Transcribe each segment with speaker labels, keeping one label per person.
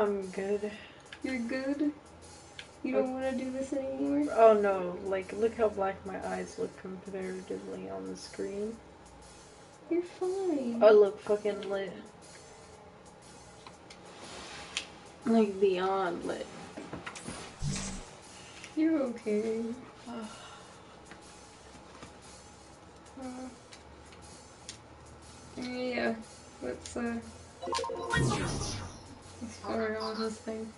Speaker 1: I'm good.
Speaker 2: You're good? You don't want to do this anymore?
Speaker 1: Oh no, like, look how black my eyes look comparatively on the screen.
Speaker 2: You're fine.
Speaker 1: I look fucking lit. Like, beyond lit.
Speaker 2: You're okay. Yeah, let's start on this thing.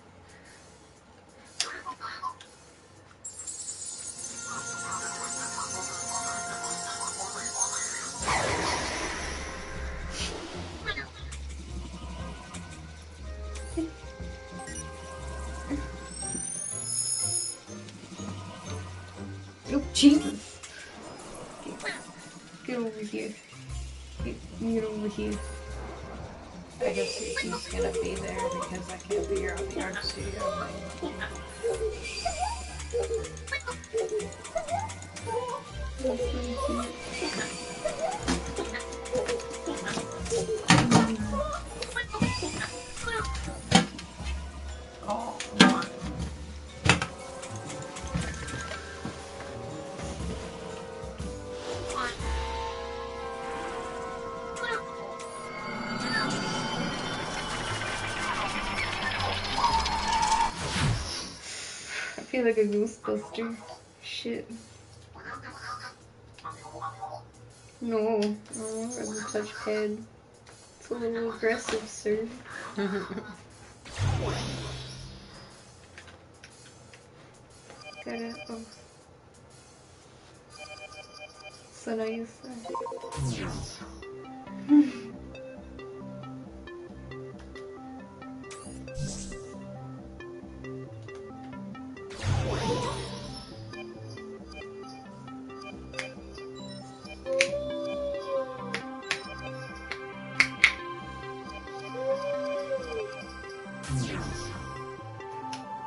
Speaker 2: Oh, Jesus! Get over here. Get over here.
Speaker 1: I guess he's gonna be there because I can't figure out the art studio.
Speaker 2: I feel like a Ghostbuster. Shit. No, I don't have the touchpad. It's a little aggressive, sir. Gotta, oh. So nice.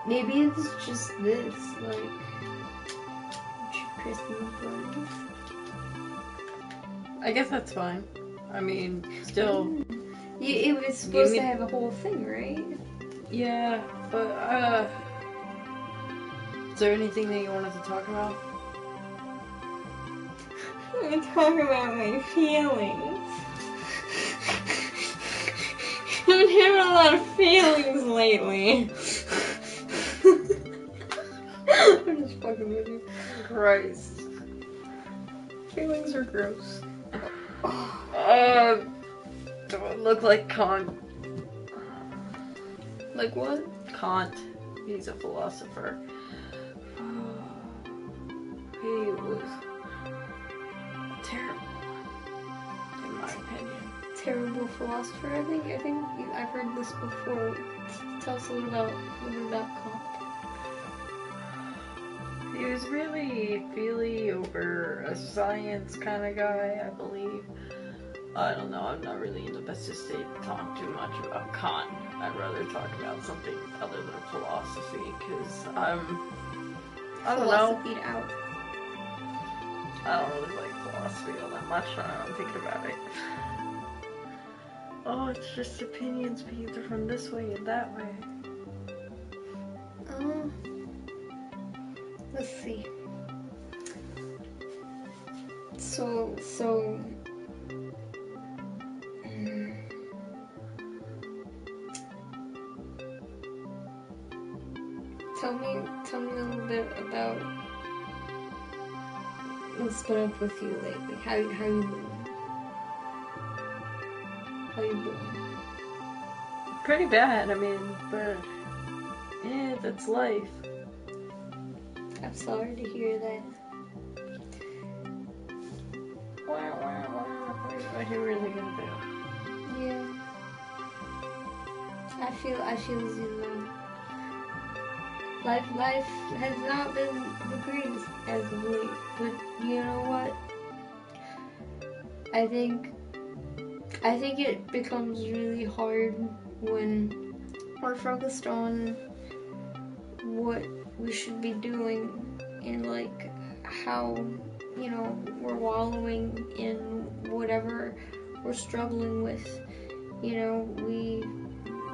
Speaker 2: Maybe it's just this, like, Christmas buttons.
Speaker 1: I guess that's fine. I mean, still.
Speaker 2: It was supposed to have a whole thing, right?
Speaker 1: Yeah, but, is there anything that you wanted to talk about?
Speaker 2: I'm gonna talk about my feelings. I've been having a lot of feelings lately. I'm just fucking with you.
Speaker 1: Christ. Feelings are gross. Do I look like Kant?
Speaker 2: Like what?
Speaker 1: Kant. He's a philosopher. He was terrible, in my opinion.
Speaker 2: Terrible philosopher. I think I've heard this before. Tell us a little about Kant.
Speaker 1: He was really feely over a science kind of guy, I believe. I don't know, I'm not really in the best of state to talk too much about Kant. I'd rather talk about something other than philosophy, because I don't know.
Speaker 2: Philosophied out.
Speaker 1: I don't really like philosophy all that much now I'm thinking about it. Oh, it's just opinions being from this way and that way.
Speaker 2: Let's see. So tell me a little bit about what's been up with you lately. How you doing? How you doing?
Speaker 1: Pretty bad, I mean, but yeah, that's life.
Speaker 2: I'm sorry to hear that.
Speaker 1: What are you really gonna do?
Speaker 2: Yeah. I feel as you know. Life has not been the greatest as of late, but you know what? I think it becomes really hard when we're focused on what we should be doing and like how, you know, we're wallowing in whatever we're struggling with. You know, we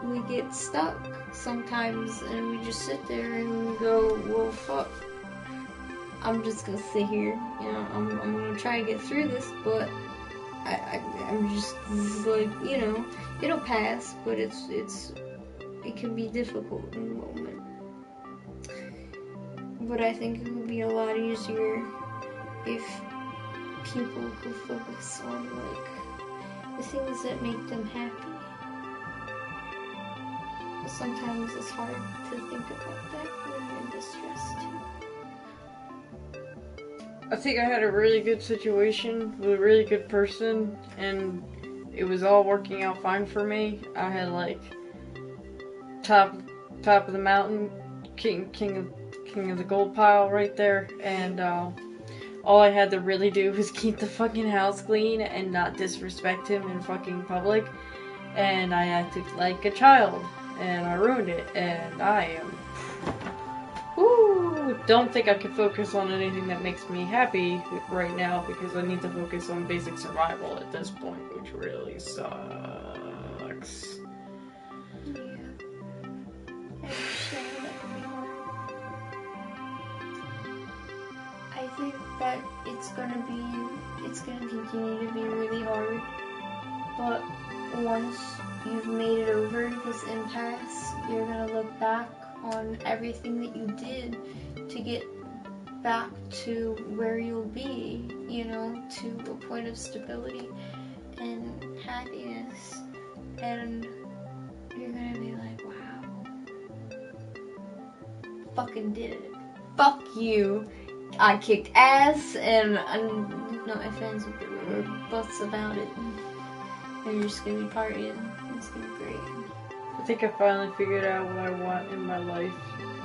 Speaker 2: we get stuck sometimes, and we just sit there and we go, well, fuck. I'm just gonna sit here, you know, I'm gonna try to get through this, but I'm just like, you know, it'll pass, but it can be difficult in the moment. But I think it would be a lot easier if people could focus on, like, the things that make them happy. But sometimes it's hard to think about that when you're in distress too.
Speaker 1: I think I had a really good situation with a really good person, and it was all working out fine for me. I had like top of the mountain, king of the gold pile right there, and all I had to really do was keep the fucking house clean and not disrespect him in fucking public. And I acted like a child, and I ruined it, and I am... don't think I can focus on anything that makes me happy right now, because I need to focus on basic survival at this point, which really sucks.
Speaker 2: I think that it's gonna continue to be really hard, but once you've made it over this impasse, you're gonna look back on everything that you did to get back to where you'll be, you know, to a point of stability and happiness, and you're gonna be like, wow, fucking did it. Fuck you. I kicked ass, and no offense, or buts about it. And you're just gonna be partying. It's gonna be great.
Speaker 1: I think I finally figured out what I want in my life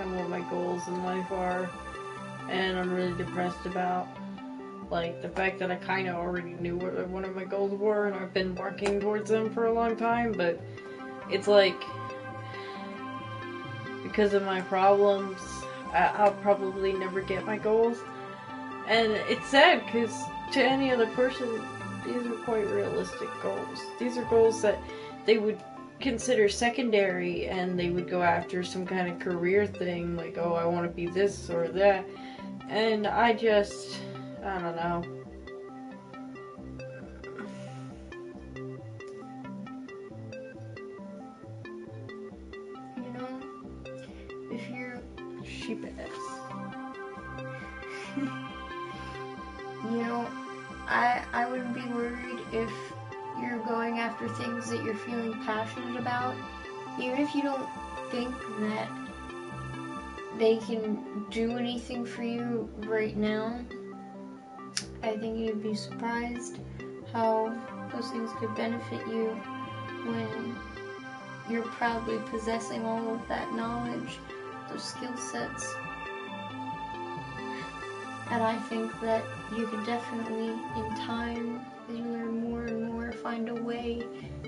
Speaker 1: and what my goals in life are, and I'm really depressed about, like, the fact that I kind of already knew what one of my goals were, and I've been working towards them for a long time, but it's like, because of my problems, I'll probably never get my goals, and it's sad, because to any other person, these are quite realistic goals. These are goals that they would consider secondary, and they would go after some kind of career thing, like, oh, I want to be this or that, and I don't know.
Speaker 2: You know, if you're
Speaker 1: Sheep ass.
Speaker 2: You know, I wouldn't be worried if you're going after things that you're feeling passionate about, even if you don't think that they can do anything for you right now. I think you'd be surprised how those things could benefit you when you're proudly possessing all of that knowledge, those skill sets. And I think that you could definitely, in time, as you learn more and more, find a way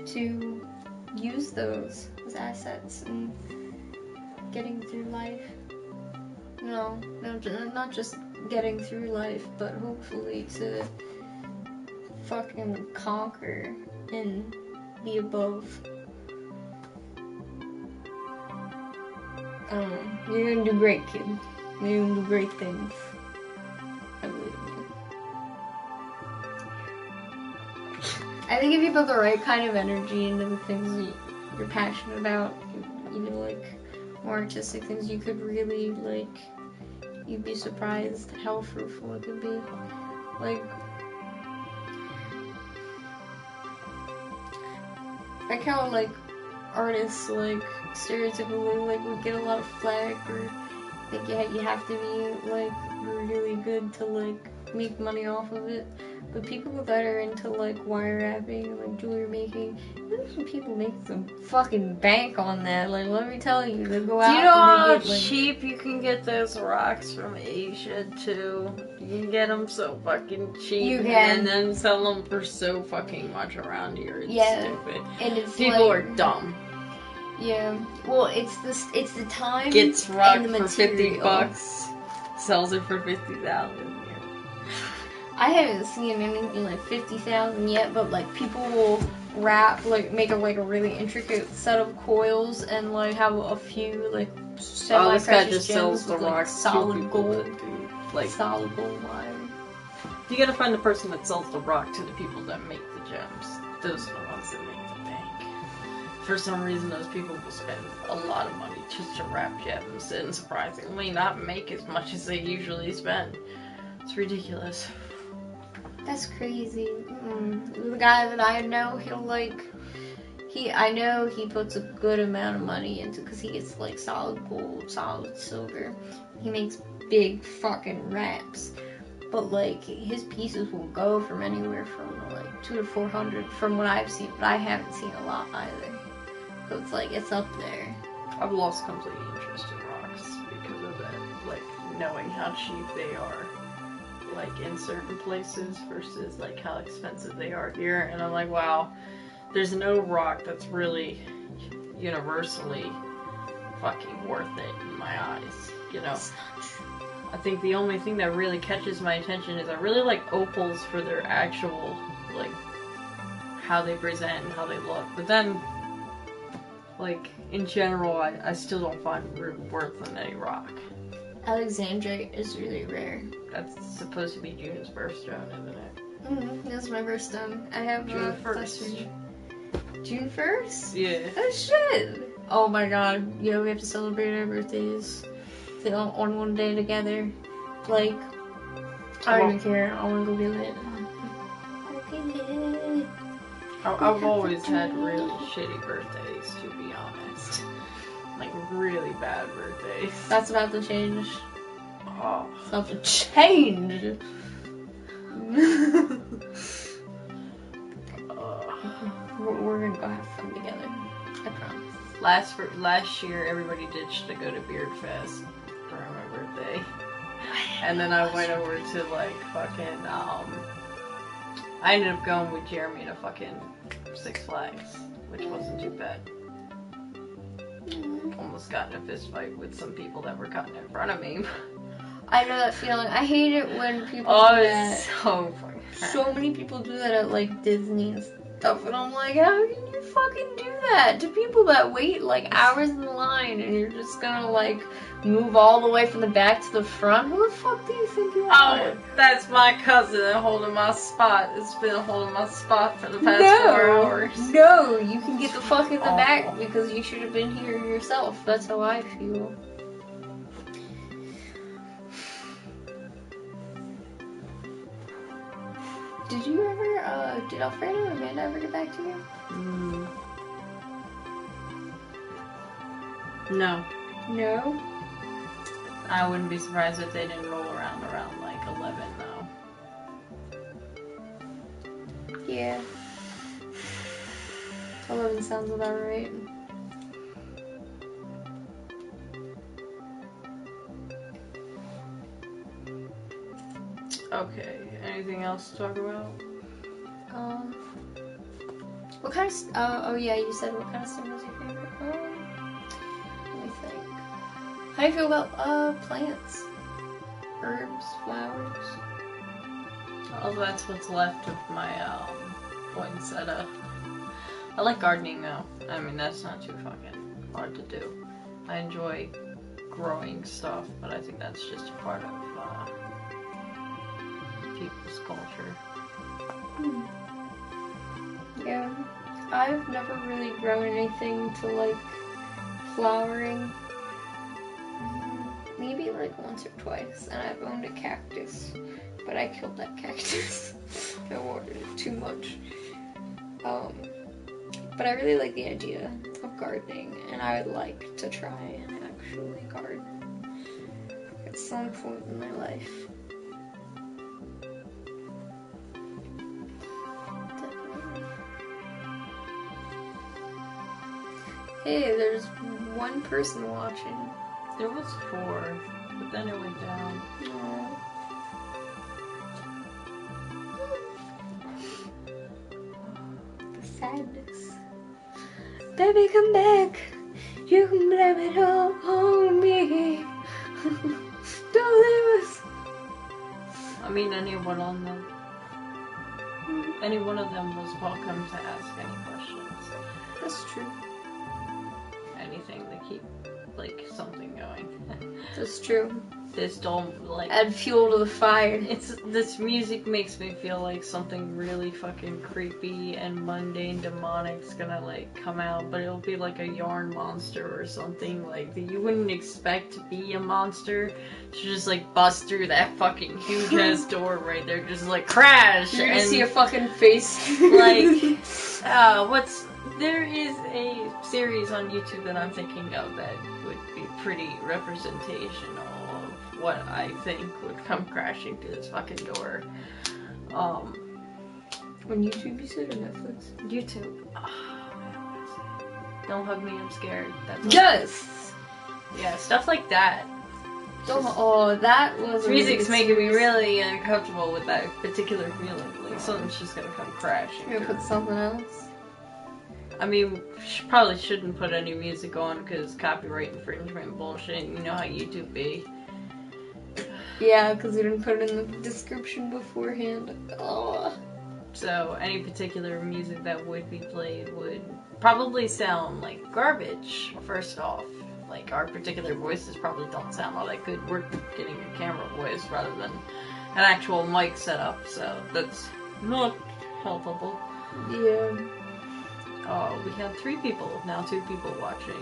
Speaker 2: to use those as assets in getting through life. No, not just getting through life, but hopefully to fucking conquer and be above. You're gonna do great, kid. You're gonna do great things. I believe in you. I think if you put the right kind of energy into the things that you're passionate about, even like more artistic things, you could really, like, you'd be surprised how fruitful it could be. Like how, like, artists, like, stereotypically, like, would get a lot of flack, or like, you have to be, like, really good to, like, make money off of it. But people that are into, like, wire wrapping and, like, jewelry making, there's some people make some fucking bank on that. Like, let me tell you, they go out.
Speaker 1: Do you know how
Speaker 2: and they get, like,
Speaker 1: cheap you can get those rocks from Asia too? You can get them so fucking cheap,
Speaker 2: You can.
Speaker 1: and then sell them for so fucking much around here. It's
Speaker 2: Yeah.
Speaker 1: stupid.
Speaker 2: And it's
Speaker 1: People
Speaker 2: like,
Speaker 1: are dumb.
Speaker 2: Yeah. Well, it's the time
Speaker 1: Gets rock
Speaker 2: and the
Speaker 1: for
Speaker 2: material.
Speaker 1: $50, sells it for 50,000.
Speaker 2: I haven't seen anything like 50,000 yet, but, like, people will wrap, like make a really intricate set of coils and like have a few like
Speaker 1: This guy
Speaker 2: semi-precious
Speaker 1: just
Speaker 2: gems
Speaker 1: sells the
Speaker 2: with like
Speaker 1: rock.
Speaker 2: solid gold,
Speaker 1: Like,
Speaker 2: solid gold wire.
Speaker 1: you gotta find the person that sells the rock to the people that make the gems. Those are the ones that make the bank. For some reason, those people will spend a lot of money just to wrap gems, and surprisingly, not make as much as they usually spend. It's ridiculous.
Speaker 2: That's crazy. The guy that I know, I know he puts a good amount of money into, because he gets like solid gold, solid silver. He makes big fucking wraps. But like his pieces will go from anywhere from like 200 to 400 from what I've seen, but I haven't seen a lot either. So it's like it's up there.
Speaker 1: I've lost complete interest in rocks because of that, like knowing how cheap they are, like in certain places versus like how expensive they are here, and I'm like, wow, there's no rock that's really universally fucking worth it in my eyes, you know? I think the only thing that really catches my attention is I really like opals for their actual, like, how they present and how they look. But then, like, in general, I still don't find worth in any rock.
Speaker 2: Alexandrite is really rare.
Speaker 1: That's supposed to be June's birthstone, isn't it?
Speaker 2: That's my birthstone. I have
Speaker 1: June 1st.
Speaker 2: June 1st?
Speaker 1: Yeah.
Speaker 2: Oh shit! Oh my god, yeah, we have to celebrate our birthdays on one day together. Like, I don't even care. I want to go get lit.
Speaker 1: I've always had really shitty birthdays, to be honest. Like, really bad birthdays.
Speaker 2: That's about to change.
Speaker 1: Oh.
Speaker 2: It's about to change! We're gonna go have fun together. I promise.
Speaker 1: Last year, everybody ditched to go to Beard Fest for my birthday. And then I went over to, like, fucking, I ended up going with Jeremy to fucking Six Flags, which wasn't too bad. Almost got in a fist fight with some people that were cutting in front of me.
Speaker 2: I know that feeling. I hate it when people
Speaker 1: Oh,
Speaker 2: do
Speaker 1: it's
Speaker 2: that.
Speaker 1: so fucking
Speaker 2: So many people do that at, like, Disney and stuff, and I'm like, how can you fucking do that to people that wait, like, hours in the line, and you're just gonna, like, move all the way from the back to the front? Who the fuck do you think you are?
Speaker 1: Oh, that's my cousin holding my spot. It's been holding my spot for the past 4 hours.
Speaker 2: No, you can get the fuck in the
Speaker 1: Awful.
Speaker 2: back because you should have been here yourself. That's how I feel. Did you ever, did Alfredo or Amanda ever get back to you?
Speaker 1: No.
Speaker 2: No?
Speaker 1: I wouldn't be surprised if they didn't roll around like 11 though.
Speaker 2: Yeah. 11 sounds about right.
Speaker 1: Okay, anything else to talk about?
Speaker 2: What kind of, oh yeah, you said what kind of stone was your favorite? Let me think. How do you feel about, plants? Herbs, flowers?
Speaker 1: Oh, that's what's left of my, poinsettia. I like gardening though. I mean, that's not too fucking hard to do. I enjoy growing stuff, but I think that's just a part of, people's culture.
Speaker 2: Yeah. I've never really grown anything to, like, flowering. Maybe, like, once or twice, and I've owned a cactus, but I killed that cactus. I watered it too much. But I really like the idea of gardening, and I would like to try and actually garden at some point in my life. Definitely. Hey, there's one person watching.
Speaker 1: There was 4, but then it went down.
Speaker 2: Aww. The sadness. Baby, come back. You can blame it all on me. Don't leave us.
Speaker 1: I mean, anyone on them. any one of them was welcome to ask any questions.
Speaker 2: That's true.
Speaker 1: Anything to keep, like, something going.
Speaker 2: That's true.
Speaker 1: This don't, like...
Speaker 2: Add fuel to the fire.
Speaker 1: This music makes me feel like something really fucking creepy and mundane demonic's gonna, like, come out, but it'll be like a yarn monster or something, like, that you wouldn't expect to be a monster to just, like, bust through that fucking huge-ass door right there, just, like, crash!
Speaker 2: You're gonna
Speaker 1: and,
Speaker 2: see a fucking face.
Speaker 1: like, there is a series on YouTube that I'm thinking of that would be pretty representational of what I think would come crashing through this fucking door.
Speaker 2: On YouTube, you said, or Netflix?
Speaker 1: YouTube. Don't hug me, I'm scared. That's all.
Speaker 2: Yes!
Speaker 1: Yeah, stuff like that.
Speaker 2: That was
Speaker 1: This music's making me really uncomfortable with that particular feeling. Like, something's just gonna come crashing.
Speaker 2: You're gonna put something else?
Speaker 1: I mean, probably shouldn't put any music on because copyright infringement bullshit. You know how YouTube be.
Speaker 2: Yeah, because we didn't put it in the description beforehand. Oh.
Speaker 1: So any particular music that would be played would probably sound like garbage, first off. Like, our particular voices probably don't sound all that good. We're getting a camera voice rather than an actual mic setup, so that's not helpful.
Speaker 2: Yeah.
Speaker 1: Oh, we had 3 people, now 2 people watching.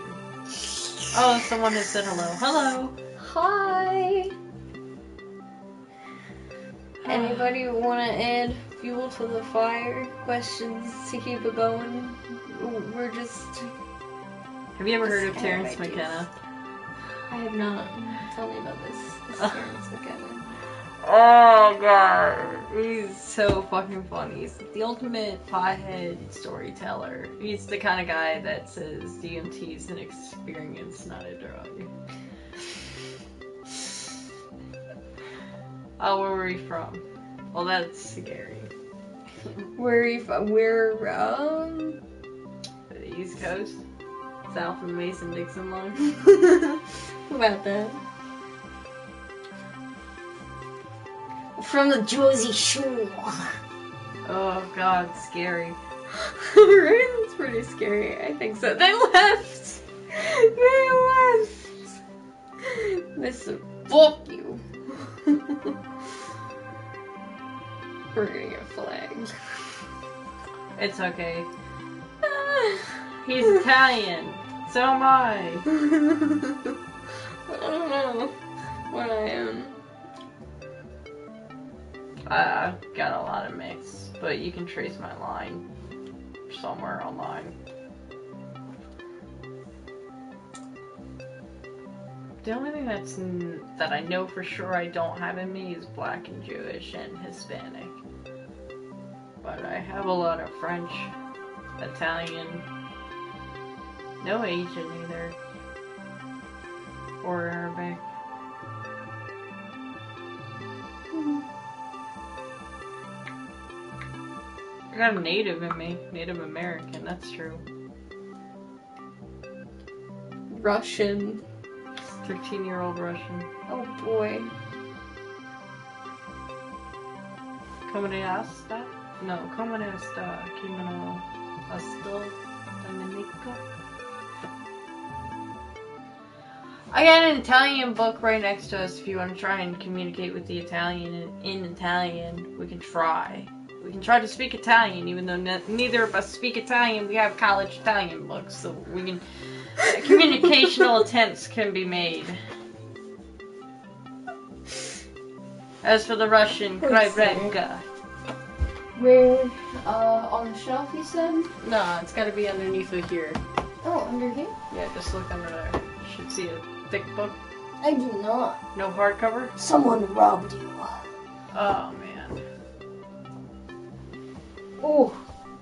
Speaker 1: Oh, someone has said hello. Hello!
Speaker 2: Hi! Anybody want to add fuel to the fire? Questions to keep it going? We're just...
Speaker 1: Have you ever heard of
Speaker 2: Just
Speaker 1: Terrence
Speaker 2: ideas.
Speaker 1: McKenna?
Speaker 2: I have not. Tell me about this. This is Terrence McKenna.
Speaker 1: Oh god, he's so fucking funny. He's the ultimate pothead storyteller. He's the kind of guy that says DMT is an experience, not a drug. Oh, where were you from? Well, that's scary.
Speaker 2: Where are you from? We're,
Speaker 1: The East Coast? South of the Mason-Dixon line?
Speaker 2: about that. From the Jersey Shore.
Speaker 1: Oh god, scary.
Speaker 2: Right? That's pretty scary. I think so. They left! They left! They said, fuck you. We're gonna get flagged.
Speaker 1: It's okay. He's Italian. So am I.
Speaker 2: I don't know what I am.
Speaker 1: I got a lot of mix, but you can trace my line somewhere online. The only thing that I know for sure I don't have in me is Black and Jewish and Hispanic. But I have a lot of French, Italian, no Asian either, or Arabic. I got a native in me, Native American, that's true.
Speaker 2: Russian.
Speaker 1: 13-year-old Russian.
Speaker 2: Oh boy.
Speaker 1: Comunista? No, comunista, kimono, hasta Dominico. I got an Italian book right next to us. If you want to try and communicate with the Italian in Italian, we can try. We can try to speak Italian, even though neither of us speak Italian. We have college Italian books, so we can... communicational attempts can be made. As for the Russian, Krybrenka.
Speaker 2: Where, on the shelf you said?
Speaker 1: No, it's gotta be underneath of here.
Speaker 2: Oh, under here?
Speaker 1: Yeah, just look under there. You should see a thick book.
Speaker 2: I do not.
Speaker 1: No hardcover?
Speaker 2: Someone robbed you.
Speaker 1: Oh, man.
Speaker 2: Oh,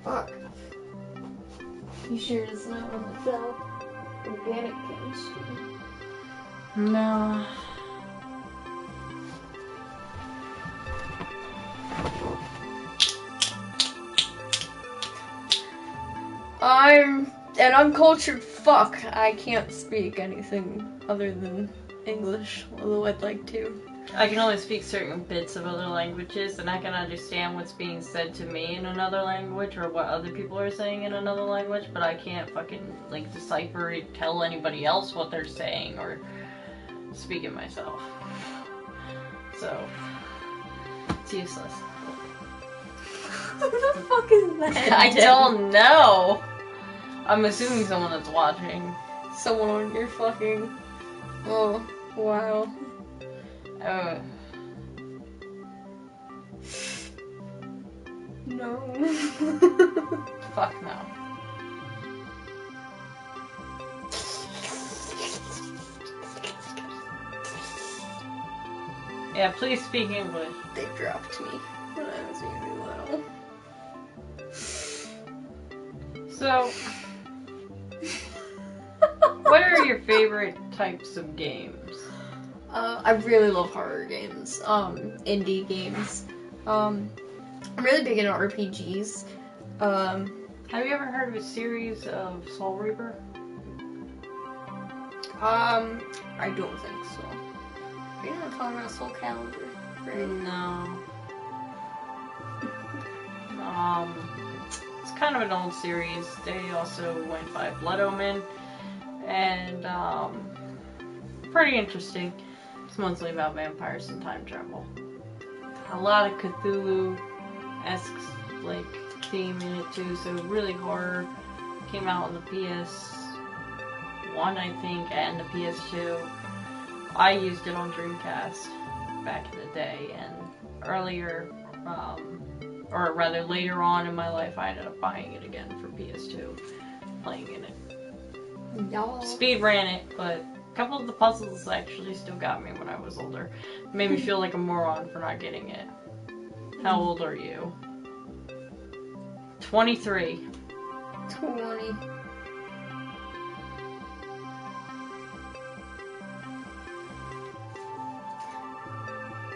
Speaker 2: fuck. You sure it's not on the shelf? Organic chemistry.
Speaker 1: No.
Speaker 2: I'm an uncultured fuck. I can't speak anything other than English, although I'd like to.
Speaker 1: I can only speak certain bits of other languages, and I can understand what's being said to me in another language or what other people are saying in another language, but I can't fucking, like, decipher it, tell anybody else what they're saying, or speak it myself. So, it's useless.
Speaker 2: Who the fuck is that?
Speaker 1: I don't know! I'm assuming someone that's watching.
Speaker 2: Someone on your fucking... Oh, wow. No.
Speaker 1: Fuck no. Yeah, please speak English.
Speaker 2: They dropped me when I was really little.
Speaker 1: So, what are your favorite types of games?
Speaker 2: I really love horror games, indie games. I'm really big into RPGs.
Speaker 1: Have you ever heard of a series of Soul Reaper?
Speaker 2: I don't think so. You're not talking about Soul Calibur, right?
Speaker 1: No. It's kind of an old series. They also went by Blood Omen, and pretty interesting. It's mostly about vampires and time travel. A lot of Cthulhu-esque like theme in it too. So really horror. Came out on the PS1, I think, and the PS2. I used it on Dreamcast back in the day, and earlier, or rather later on in my life, I ended up buying it again for PS2, playing in it.
Speaker 2: Y'all.
Speaker 1: Speed ran it, but a couple of the puzzles actually still got me when I was older. It made me feel like a moron for not getting it. How old are you? 23.
Speaker 2: 20.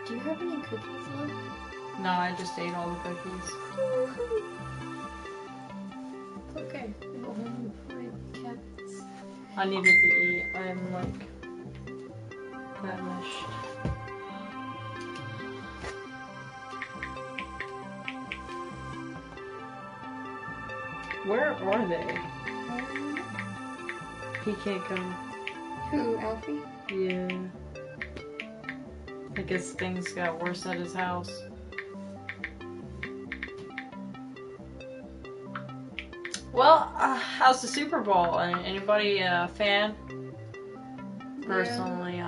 Speaker 2: Do you have any cookies left?
Speaker 1: No, I just ate all the cookies.
Speaker 2: It's okay. Go home with cats.
Speaker 1: I needed to eat. I'm like famished. Where are they? He can't come.
Speaker 2: Who, Alfie?
Speaker 1: Yeah. I guess things got worse at his house. Well, how's the Super Bowl? Anybody a fan? Personally,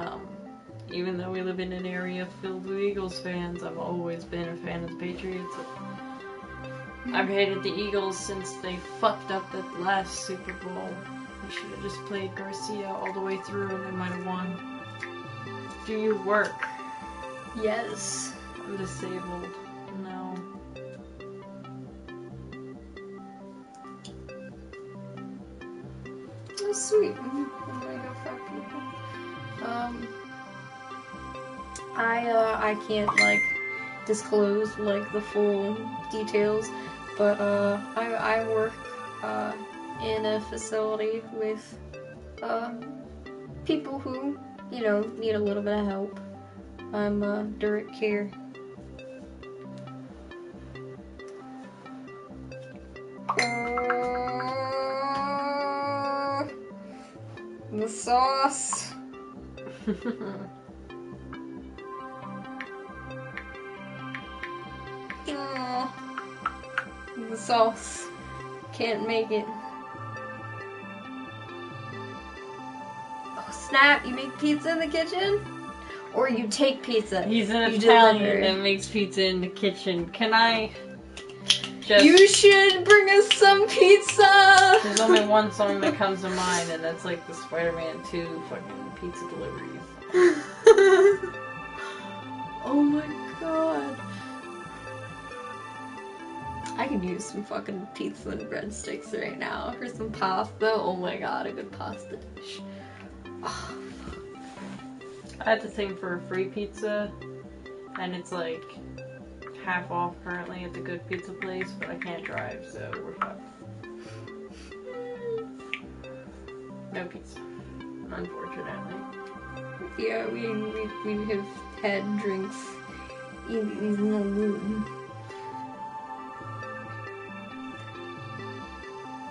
Speaker 1: even though we live in an area filled with Eagles fans, I've always been a fan of the Patriots. I've hated the Eagles since they fucked up that last Super Bowl. They should have just played Garcia all the way through and they might have won. Do you work?
Speaker 2: Yes.
Speaker 1: I'm disabled. No.
Speaker 2: Oh, sweet. I'm gonna go fuck people. I can't, like, disclose, like, the full details, but, I work, in a facility with, people who, you know, need a little bit of help. I'm, direct care. The sauce. Oh, the sauce. Can't make it. Oh snap, you make pizza in the kitchen? Or you take pizza?
Speaker 1: He's an
Speaker 2: You
Speaker 1: Italian
Speaker 2: deliver.
Speaker 1: that makes pizza in the kitchen. Can I just...
Speaker 2: You should bring us some pizza!
Speaker 1: There's only one song that comes to mind, and that's like the Spider-Man 2 fucking pizza deliveries.
Speaker 2: Oh my god. I could use some fucking pizza and breadsticks right now for some pasta. Oh my god, a good pasta dish. Oh.
Speaker 1: I had the thing for a free pizza, and it's like half off currently at the good pizza place, but I can't drive, so we're fucked. No pizza, unfortunately.
Speaker 2: Yeah, we have had drinks. He's no good.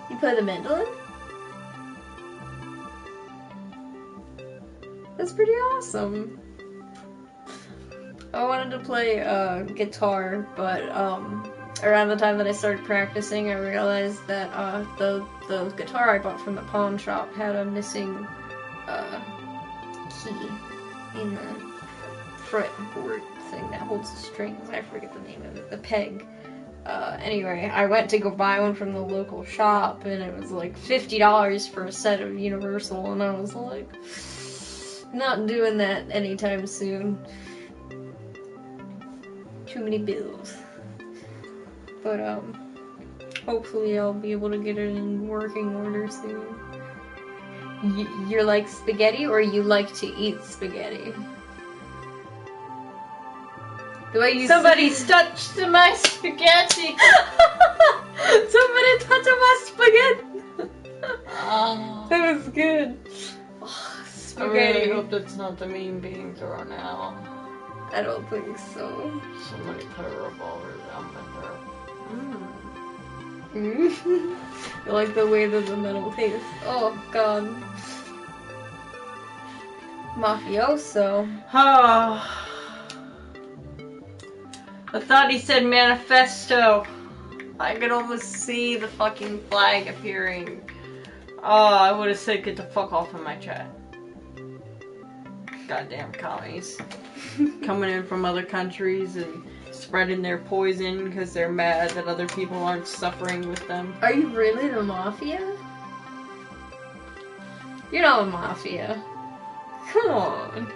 Speaker 2: You play the mandolin? That's pretty awesome. I wanted to play guitar, but around the time that I started practicing, I realized that the guitar I bought from the pawn shop had a missing key in the fretboard thing that holds the strings. I forget the name of it. The peg. Anyway, I went to go buy one from the local shop, and it was like $50 for a set of Universal, and I was like, not doing that anytime soon. Too many bills. But hopefully I'll be able to get it in working order soon. You're like spaghetti, or you like to eat spaghetti? The way you
Speaker 1: Somebody's touched my spaghetti!
Speaker 2: Somebody touched my spaghetti!
Speaker 1: Oh.
Speaker 2: That was good. Oh,
Speaker 1: I
Speaker 2: spaghetti.
Speaker 1: really hope that's not the meme being thrown out.
Speaker 2: I don't think so.
Speaker 1: Somebody put a revolver down my throat.
Speaker 2: I like the way that the metal tastes. Oh god. Mafioso.
Speaker 1: Oh. I thought he said manifesto. I could almost see the fucking flag appearing. Oh, I would have said get the fuck off of my chat. Goddamn commies. Coming in from other countries and spreading their poison because they're mad that other people aren't suffering with them.
Speaker 2: Are you really the mafia? You're not the mafia. Come on.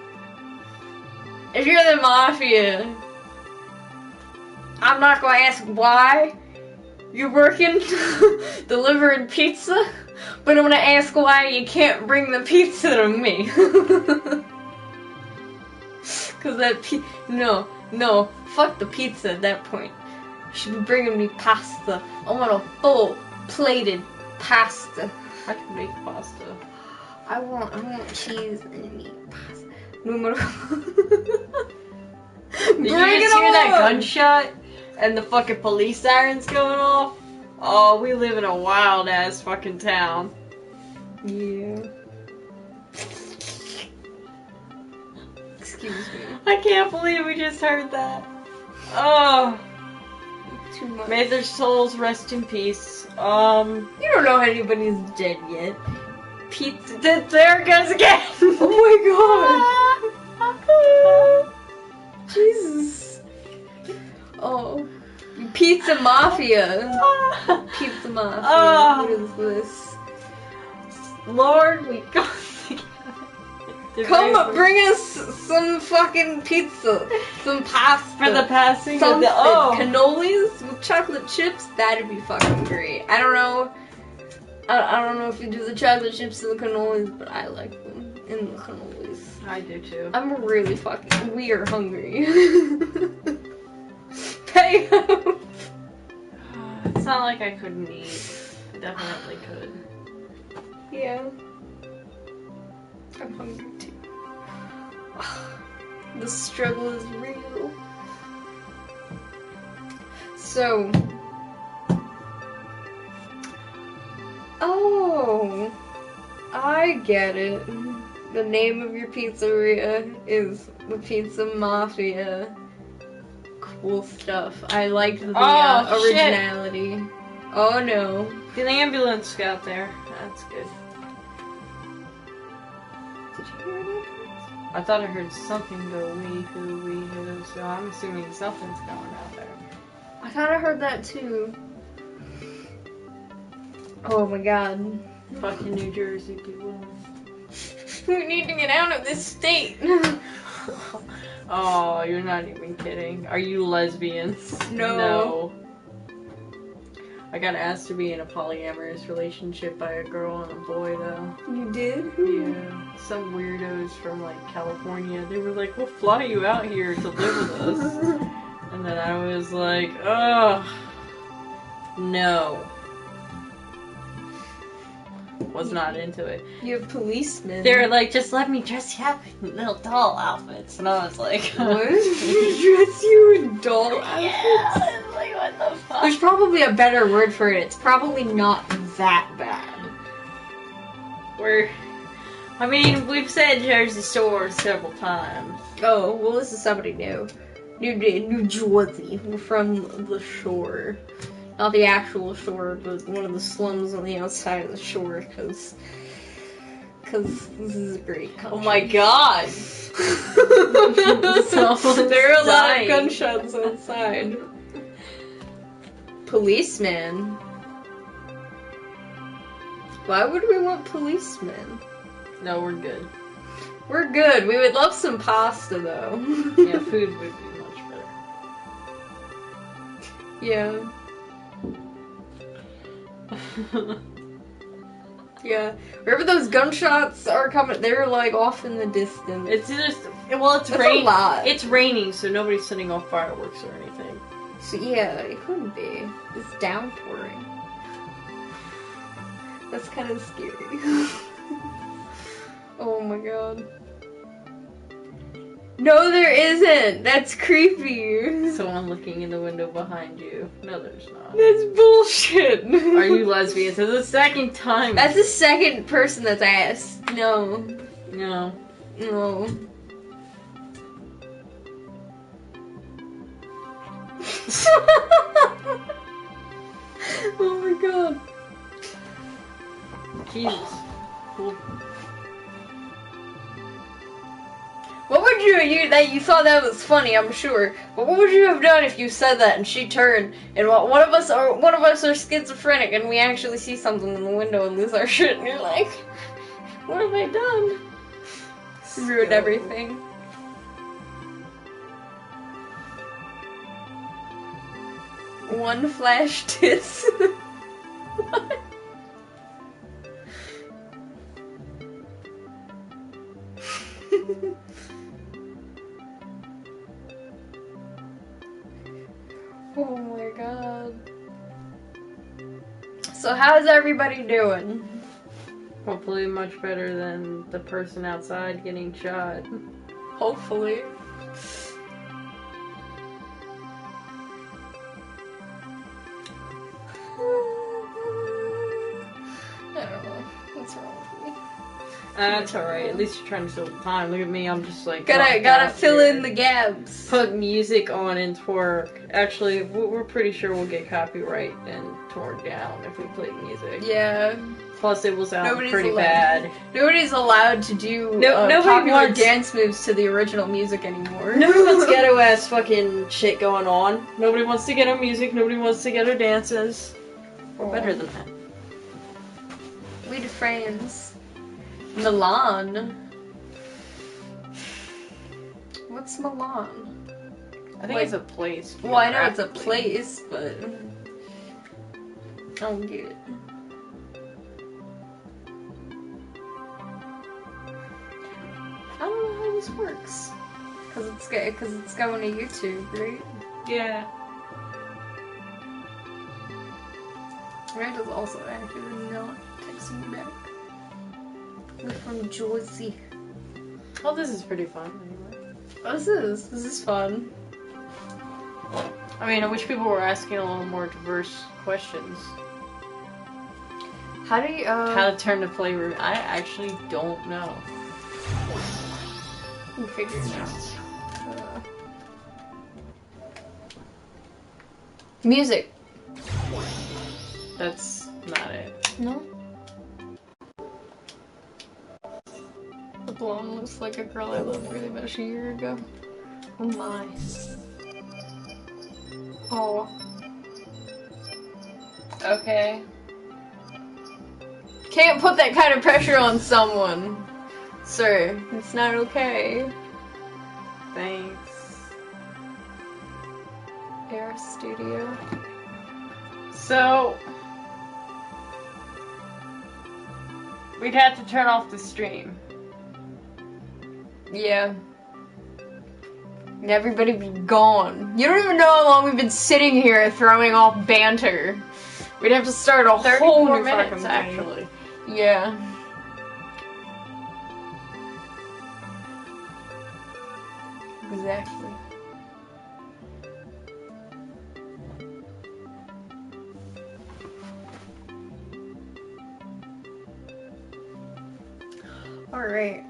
Speaker 2: If you're the mafia, I'm not gonna ask why you're working delivering pizza, but I'm gonna ask why you can't bring the pizza to me. Cause that no, fuck the pizza at that point. You should be bringing me pasta. I want a full plated pasta.
Speaker 1: I can make pasta.
Speaker 2: I want cheese and meat pasta. Numero.
Speaker 1: Did you just hear that gunshot and the fucking police sirens going off? Oh, we live in a wild ass fucking town.
Speaker 2: Yeah. Excuse me.
Speaker 1: I can't believe we just heard that. Oh,
Speaker 2: Too much.
Speaker 1: may their souls rest in peace.
Speaker 2: You don't know anybody's dead yet.
Speaker 1: Pizza. There it goes again.
Speaker 2: Oh my god. Jesus. Oh. Pizza Mafia. Pizza Mafia.
Speaker 1: Oh.
Speaker 2: What is this?
Speaker 1: Lord, we got together.
Speaker 2: Come up, bring us some fucking pizza. Some pasta.
Speaker 1: For the passing
Speaker 2: Something.
Speaker 1: of the
Speaker 2: Cannolis with chocolate chips. That'd be fucking great. I don't know. I don't know if you do the chocolate chips and the cannolis, but I like them in the cannolis.
Speaker 1: I do too.
Speaker 2: I'm really fucking. We are hungry. Pay up.
Speaker 1: It's not like I couldn't eat. I definitely could.
Speaker 2: Yeah. I'm hungry too. The struggle is real. So. Oh. I get it. The name of your pizzeria is the Pizza Mafia. Cool stuff. I liked the originality. Shit. Oh no.
Speaker 1: The ambulance got there. That's good.
Speaker 2: Did you hear it?
Speaker 1: I thought I heard something go wee hoo wee hoo, so I'm assuming something's going out there.
Speaker 2: I thought I heard that too. Oh my god.
Speaker 1: Fucking New Jersey people.
Speaker 2: We need to get out of this state.
Speaker 1: Oh, you're not even kidding. Are you lesbians?
Speaker 2: No.
Speaker 1: I got asked to be in a polyamorous relationship by a girl and a boy, though.
Speaker 2: You did?
Speaker 1: Yeah. Some weirdos from, like, California. They were like, we'll fly you out here to live with us. And then I was like, ugh. No. was not into it.
Speaker 2: You have policemen.
Speaker 1: They were like, just let me dress you up in little doll outfits. And I was like,
Speaker 2: what? Dress you in doll outfits?
Speaker 1: Yeah, I was like, what the fuck?
Speaker 2: There's probably a better word for it. It's probably not that bad.
Speaker 1: I mean, we've said Jersey Shore several times.
Speaker 2: Oh, well, this is somebody new. New Jersey. We're from the shore. Not the actual shore, but one of the slums on the outside of the shore, because this is a great country.
Speaker 1: Oh my god!
Speaker 2: There are a lot
Speaker 1: dying.
Speaker 2: of gunshots outside. Policeman? Why would we want policemen?
Speaker 1: No, we're good.
Speaker 2: We're good. We would love some pasta, though.
Speaker 1: Yeah, food would be much better.
Speaker 2: Yeah. Yeah. Wherever those gunshots are coming, they're like off in the distance.
Speaker 1: It's just, well, it's
Speaker 2: That's
Speaker 1: raining.
Speaker 2: a lot.
Speaker 1: It's raining, so nobody's setting off fireworks or anything.
Speaker 2: So yeah, it could be. It's downpouring. That's kind of scary. Oh my god. No, there isn't! That's creepy!
Speaker 1: Someone looking in the window behind you. No, there's not.
Speaker 2: That's bullshit!
Speaker 1: Are you lesbian? So the second time.
Speaker 2: That's the second person that's asked. No.
Speaker 1: No.
Speaker 2: No. Oh my god.
Speaker 1: Jesus. Cool.
Speaker 2: What would you thought that was funny, I'm sure. But what would you have done if you said that and she turned and one of us are schizophrenic and we actually see something in the window and lose our shit and you're like, what have I done? Ruined everything. One flash tits. What? Oh my god. So how's everybody doing?
Speaker 1: Hopefully much better than the person outside getting shot.
Speaker 2: Hopefully. I don't know. What's wrong with me?
Speaker 1: That's alright. At least you're trying to fill the time. Look at me. I'm just like...
Speaker 2: Gotta fill in the gaps.
Speaker 1: Put music on and twerk. Actually, we're pretty sure we'll get copyright and torn down if we play music.
Speaker 2: Yeah.
Speaker 1: Plus, it will sound
Speaker 2: Nobody's
Speaker 1: pretty
Speaker 2: allowed.
Speaker 1: bad.
Speaker 2: Nobody's allowed to do
Speaker 1: Nobody
Speaker 2: popular
Speaker 1: wants-
Speaker 2: dance moves to the original music anymore.
Speaker 1: Nobody wants ghetto ass fucking shit going on. Nobody wants to get our music. Nobody wants to get our dances. We're better than that.
Speaker 2: We the friends. Milan. What's Milan?
Speaker 1: I think
Speaker 2: Like-
Speaker 1: it's a place.
Speaker 2: Well, I know it's a
Speaker 1: geographically.
Speaker 2: place, but I don't get it. I don't know how this works. Cause it's going to YouTube, right?
Speaker 1: Yeah.
Speaker 2: Randall's also actually not texting me back. We're from Jersey.
Speaker 1: Well, this is pretty fun anyway.
Speaker 2: This is fun.
Speaker 1: I mean, I wish people were asking a little more diverse questions.
Speaker 2: How do you
Speaker 1: How to turn the flavor? I actually don't know.
Speaker 2: you figure it out? Music.
Speaker 1: That's not it.
Speaker 2: No. The blonde looks like a girl I loved really much a year ago. Oh my. Oh. Okay. Can't put that kind of pressure on someone, sir. It's not okay.
Speaker 1: Thanks.
Speaker 2: Air Studio.
Speaker 1: So, we'd have to turn off the stream.
Speaker 2: Yeah. And everybody be gone. You don't even know how long we've been sitting here throwing off banter. We'd have to start a whole
Speaker 1: 34
Speaker 2: new
Speaker 1: minutes,
Speaker 2: fucking thing.
Speaker 1: actually.
Speaker 2: Yeah. Exactly. Alright.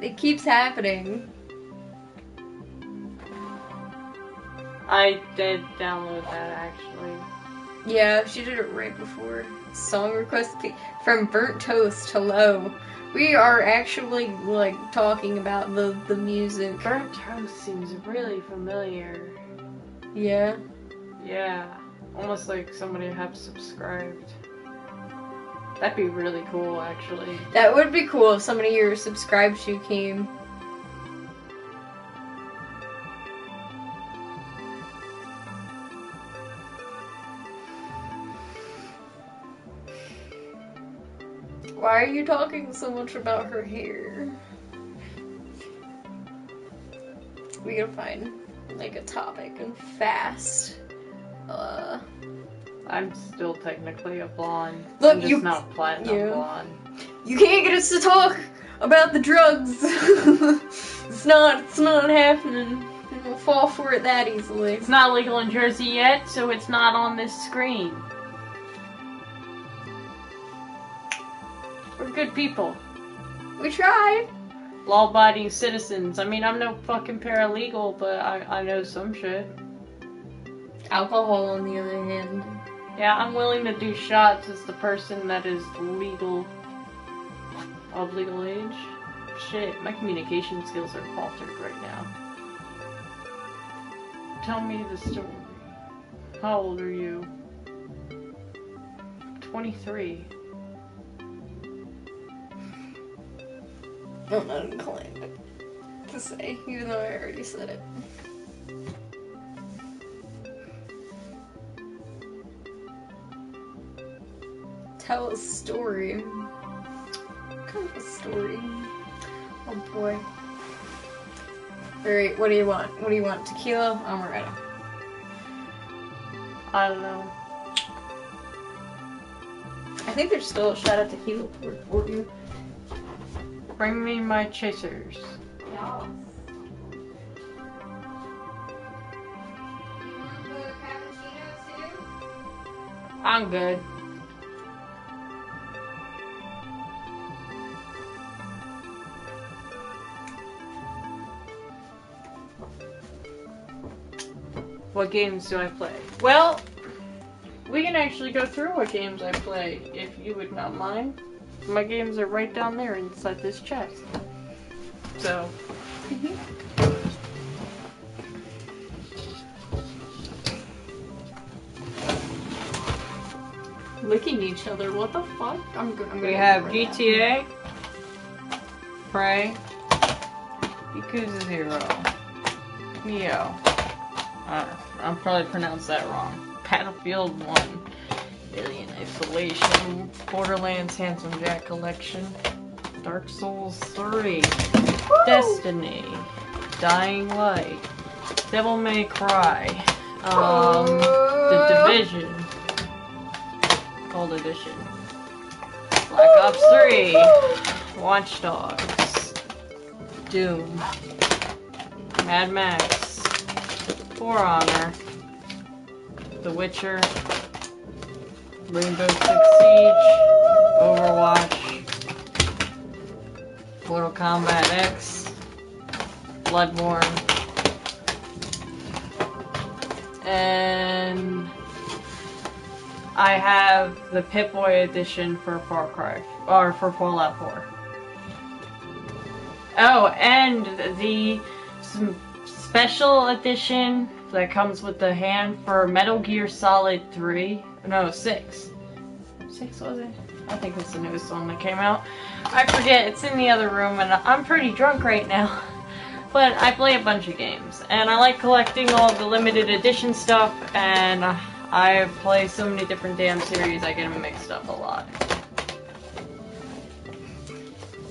Speaker 2: It keeps happening.
Speaker 1: I did download that actually.
Speaker 2: Yeah, she did it right before. Song request from Burnt Toast. Hello. We are actually like talking about the music.
Speaker 1: Burnt Toast seems really familiar.
Speaker 2: Yeah.
Speaker 1: Yeah, almost like somebody have subscribed. That'd be really cool, actually.
Speaker 2: That would be cool if somebody you're subscribed to came. Why are you talking so much about her hair? We gotta find like a topic and fast.
Speaker 1: I'm still technically a blonde.
Speaker 2: Look,
Speaker 1: I'm just not platinum blonde.
Speaker 2: You can't get us to talk about the drugs. It's not happening. We'll fall for it that easily.
Speaker 1: It's not legal in Jersey yet, so it's not on this screen. We're good people.
Speaker 2: We tried.
Speaker 1: Law-abiding citizens. I mean, I'm no fucking paralegal, but I know some shit.
Speaker 2: Alcohol, on the other hand.
Speaker 1: Yeah, I'm willing to do shots as the person that is legal, of legal age. Shit, my communication skills are faltered right now. Tell me the story. How old are you? 23.
Speaker 2: I'm not inclined to say, even though I already said it. Tell a story. What kind of a story? Oh boy. Alright, what do you want? What do you want? Tequila? Amaretto?
Speaker 1: I don't know.
Speaker 2: I think there's still a shot of tequila for you.
Speaker 1: Bring me my chasers.
Speaker 2: Yes. You want the cappuccino too?
Speaker 1: I'm good. What games do I play? Well, we can actually go through what games I play, if you would not mind. My games are right down there inside this chest. So.
Speaker 2: Licking each other, what the fuck? I'm good.
Speaker 1: We have GTA, Prey, Yakuza 0, Neo. I'm probably pronounced that wrong. Battlefield 1, Alien Isolation, Borderlands Handsome Jack Collection, Dark Souls 3, Woo! Destiny, Dying Light, Devil May Cry, The Division, Gold Edition, Black Ops 3, Watch Dogs, Doom, Mad Max, For Honor, The Witcher, Rainbow Six Siege, Overwatch, Mortal Kombat X, Bloodborne, and I have the Pip-Boy edition for Far Cry, or for Fallout 4. Oh, and the special edition that comes with the hand for Metal Gear Solid 3. No, 6. 6 was it? I think it's the newest one that came out. I forget, it's in the other room and I'm pretty drunk right now. But I play a bunch of games. And I like collecting all the limited edition stuff, and I play so many different damn series I get them mixed up a lot.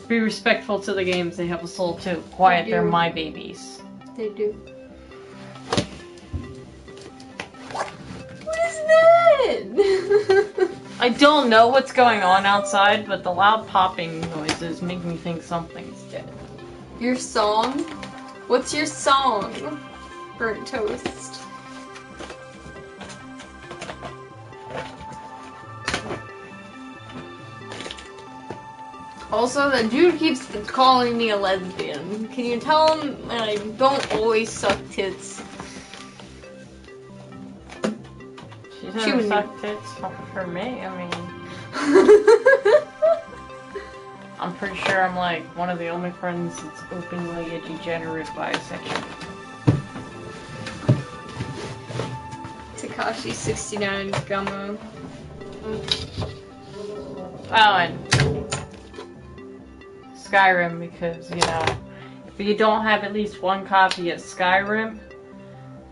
Speaker 1: Be respectful to the games, they have a soul too. Quiet, they're my babies.
Speaker 2: They do. dead.
Speaker 1: I don't know what's going on outside, but the loud popping noises make me think something's dead.
Speaker 2: Your song? What's your song? Burnt toast. Also, the dude keeps calling me a lesbian. Can you tell him that I don't always suck tits?
Speaker 1: She doesn't suck tits for me, I mean... I'm pretty sure I'm like one of the only friends that's openly a degenerate bisexual.
Speaker 2: Takashi69 Gummo.
Speaker 1: Oh, and Skyrim, because, you know, if you don't have at least one copy of Skyrim,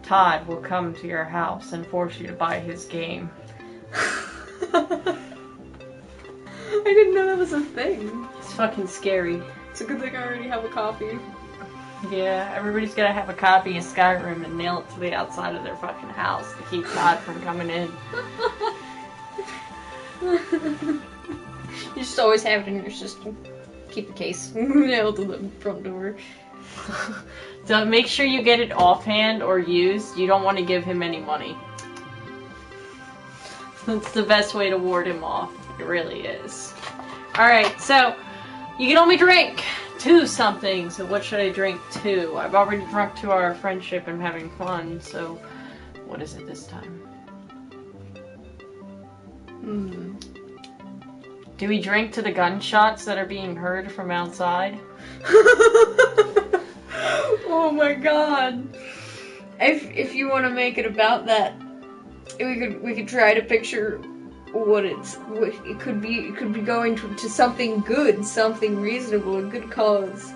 Speaker 1: Todd will come to your house and force you to buy his game.
Speaker 2: I didn't know that was a thing.
Speaker 1: It's fucking scary.
Speaker 2: It's a good thing I already have a copy.
Speaker 1: Yeah, everybody's gotta have a copy of Skyrim and nail it to the outside of their fucking house to keep Todd from coming in.
Speaker 2: You just always have it in your system. Keep the case nailed to the front door.
Speaker 1: So make sure you get it offhand or used. You don't want to give him any money. That's the best way to ward him off. It really is. Alright, so you can only drink 2 something. So what should I drink 2? I've already drunk to our friendship and having fun. So what is it this time? Do we drink to the gunshots that are being heard from outside?
Speaker 2: Oh my god. If you want to make it about that, we could try to picture what it could be. It could be going to something good, something reasonable, a good cause.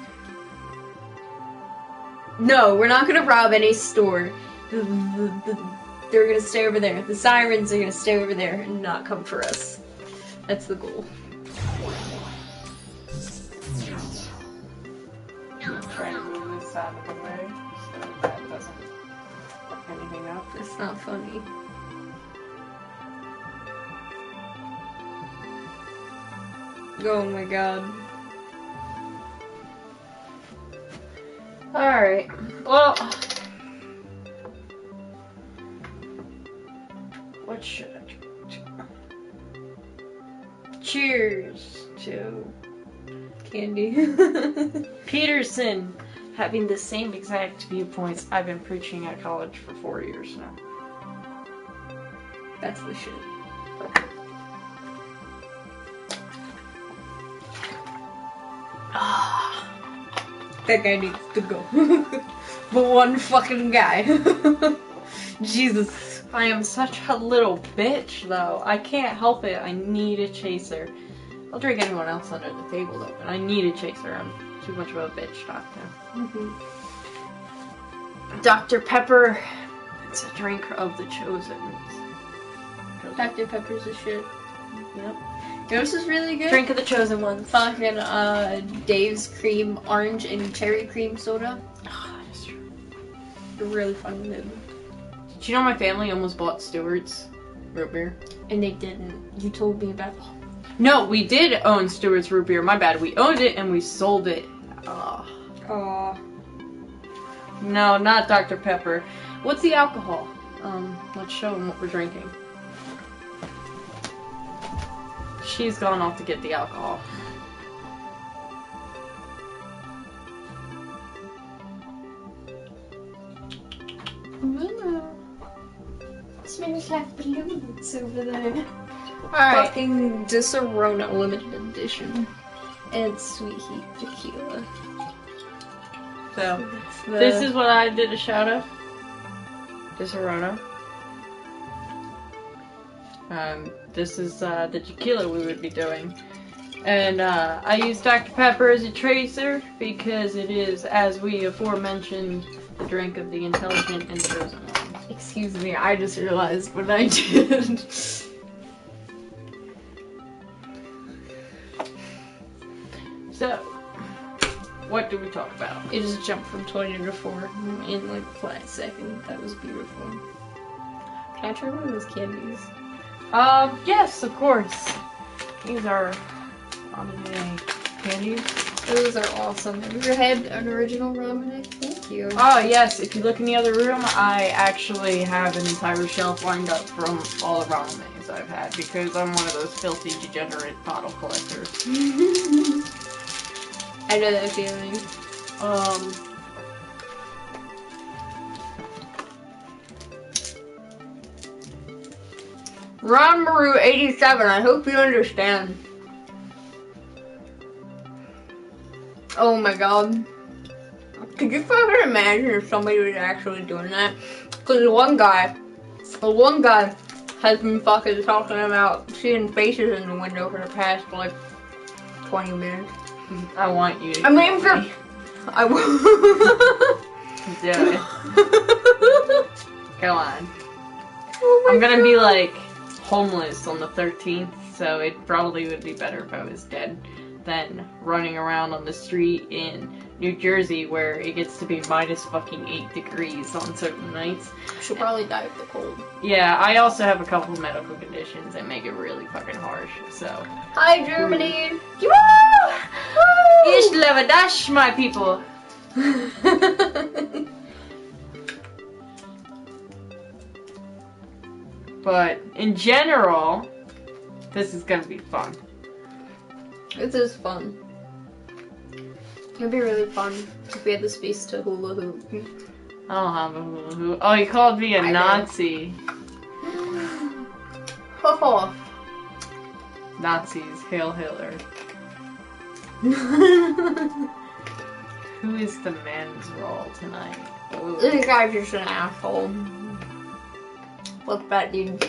Speaker 2: No, we're not gonna rob any store. They're gonna stay over there. The sirens are gonna stay over there and not come for us. That's the goal.
Speaker 1: I'm trying to move this out of the way so that doesn't fuck anything up.
Speaker 2: That's not funny. Oh my god.
Speaker 1: Alright, well... What should I drink to? Cheers to
Speaker 2: Candy.
Speaker 1: Peterson having the same exact viewpoints I've been preaching at college for 4 years now.
Speaker 2: That's the shit. That guy needs to go. The one fucking guy. Jesus.
Speaker 1: I am such a little bitch, though. I can't help it. I need a chaser. I'll drink anyone else under the table, though, but I need a chaser. I'm too much of a bitch not to. Dr. Pepper. It's a drink of the chosen.
Speaker 2: Dr. Pepper's a shit.
Speaker 1: Yep.
Speaker 2: You know this is really good?
Speaker 1: Drink of the chosen ones.
Speaker 2: Fucking Dave's Cream Orange and Cherry Cream Soda.
Speaker 1: Oh, that is true.
Speaker 2: They're really fun to.
Speaker 1: Did you know my family almost bought Stewart's root beer?
Speaker 2: And they didn't. You told me about.
Speaker 1: No, we did own Stewart's root beer. My bad. We owned it and we sold it.
Speaker 2: Aw.
Speaker 1: No, not Dr. Pepper. What's the alcohol? Let's show them what we're drinking. She's gone off to get the alcohol.
Speaker 2: Smells like balloons over there.
Speaker 1: Alright.
Speaker 2: Fucking Disaronno limited edition. And Sweet Heat Tequila.
Speaker 1: So, this is what I did a shout of. Disaronno. This is the tequila we would be doing. And I use Dr. Pepper as a tracer because it is, as we aforementioned, the drink of the intelligent and chosen ones.
Speaker 2: Excuse me, I just realized what I did.
Speaker 1: So, what do we talk about?
Speaker 2: It just jumped from 20 to 4 in like a flat second. That was beautiful. Can I try one of those candies?
Speaker 1: Yes, of course. These are ramen candies.
Speaker 2: Those are awesome. Have you ever had an original ramen? Thank you.
Speaker 1: Oh, yes. If you look in the other room, I actually have an entire shelf lined up from all the ramens I've had because I'm one of those filthy, degenerate bottle collectors.
Speaker 2: I know that feeling. Ranmaru 87, I hope you understand. Oh my god. Could you fucking imagine if somebody was actually doing that? Because the one guy has been fucking talking about seeing faces in the window for the past like 20 minutes.
Speaker 1: I want you to.
Speaker 2: I'm waiting for. I will.
Speaker 1: Do it. Go on.
Speaker 2: Oh my
Speaker 1: I'm gonna be
Speaker 2: God.
Speaker 1: like homeless on the 13th, so it probably would be better if I was dead than running around on the street in New Jersey where it gets to be minus fucking 8 degrees on certain nights.
Speaker 2: She'll probably die of the cold.
Speaker 1: Yeah, I also have a couple medical conditions that make it really fucking harsh, so.
Speaker 2: Hi, Germany.
Speaker 1: Woo! Ich love dash, my people. But in general, this is gonna be fun.
Speaker 2: This is fun. It'd be really fun if we had the space to hula hoop.
Speaker 1: I don't have a hula hoop. Oh, you called me a
Speaker 2: I
Speaker 1: Nazi.
Speaker 2: Oh.
Speaker 1: Nazis, hail Hitler. Who is the men's role tonight? Ooh.
Speaker 2: This guy's just an asshole. Look, that dude.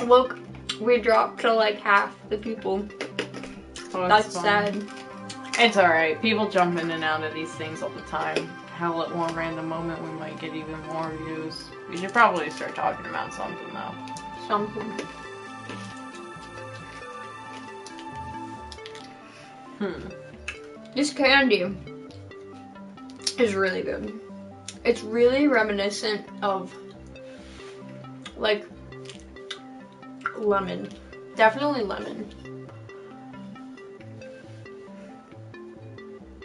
Speaker 2: Look, we dropped to like half the people.
Speaker 1: Oh, it's
Speaker 2: That's
Speaker 1: fun.
Speaker 2: sad.
Speaker 1: It's alright. People jump in and out of these things all the time. Hell, at one random moment we might get even more views. We should probably start talking about something though.
Speaker 2: Something. This candy is really good. It's really reminiscent of like lemon. Definitely lemon.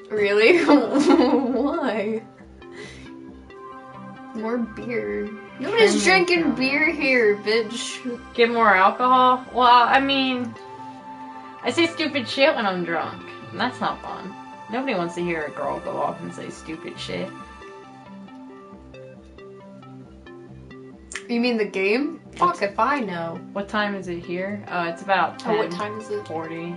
Speaker 2: Really? Why? More beer. Nobody's drinking beer here, bitch.
Speaker 1: Get more alcohol? Well, I mean, I say stupid shit when I'm drunk. And that's not fun. Nobody wants to hear a girl go off and say stupid shit.
Speaker 2: You mean the game? Fuck if I know.
Speaker 1: What time is it here? It's about 10.
Speaker 2: Oh, what time is it?
Speaker 1: 40.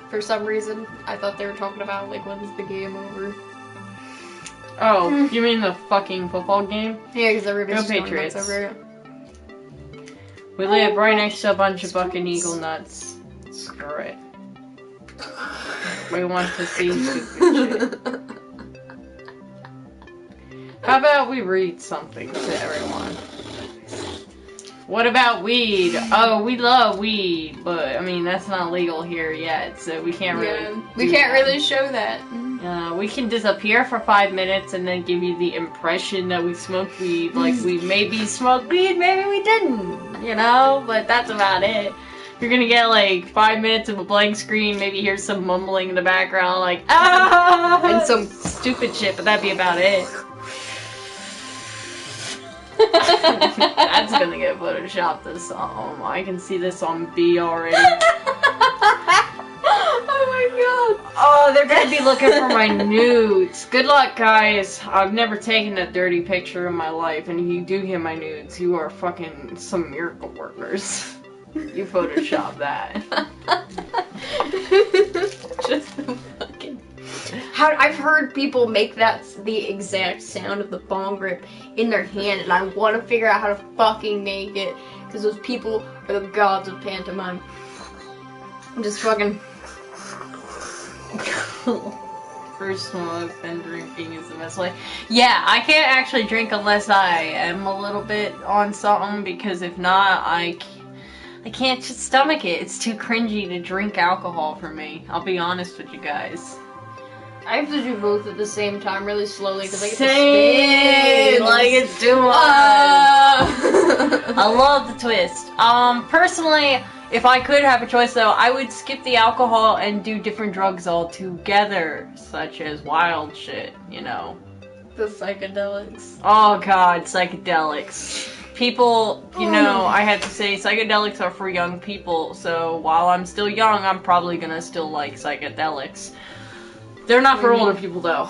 Speaker 2: For some reason, I thought they were talking about, like, when's the game over?
Speaker 1: Oh, you mean the fucking football game?
Speaker 2: Yeah, because everybody's
Speaker 1: Go
Speaker 2: just
Speaker 1: Patriots.
Speaker 2: going nuts over it.
Speaker 1: We live right next to a bunch of fucking eagle nuts. Screw it. We want to see stupid shit. How about we read something to everyone? What about weed? Oh, we love weed, but I mean that's not legal here yet, so we can't really.
Speaker 2: We can't really show that.
Speaker 1: We can disappear for 5 minutes and then give you the impression that we smoked weed, like we maybe smoked weed, maybe we didn't, you know? But that's about it. You're gonna get like 5 minutes of a blank screen, maybe hear some mumbling in the background, like ah, and some stupid shit, but that'd be about it. That's gonna get photoshopped this I can see this on B already.
Speaker 2: Oh my god.
Speaker 1: Oh, they're gonna be looking for my nudes. Good luck, guys. I've never taken a dirty picture in my life, and if you do get my nudes, you are fucking some miracle workers. You Photoshop that.
Speaker 2: Just the fucking... I've heard people make that the exact sound of the bong grip in their hand, and I want to figure out how to fucking make it, because those people are the gods of pantomime. I'm just fucking...
Speaker 1: First one I've been drinking is the best way. Yeah, I can't actually drink unless I am a little bit on something, because if not, I can't just stomach it. It's too cringy to drink alcohol for me. I'll be honest with you guys.
Speaker 2: I have to do both at the same time, really slowly, because I get
Speaker 1: Same,
Speaker 2: to spin.
Speaker 1: like it's too much. I love the twist. Personally, if I could have a choice though, I would skip the alcohol and do different drugs altogether, such as wild shit, you know.
Speaker 2: The psychedelics.
Speaker 1: Oh god, psychedelics. People, you know, I have to say psychedelics are for young people, so while I'm still young, I'm probably gonna still like psychedelics. They're not for older people though.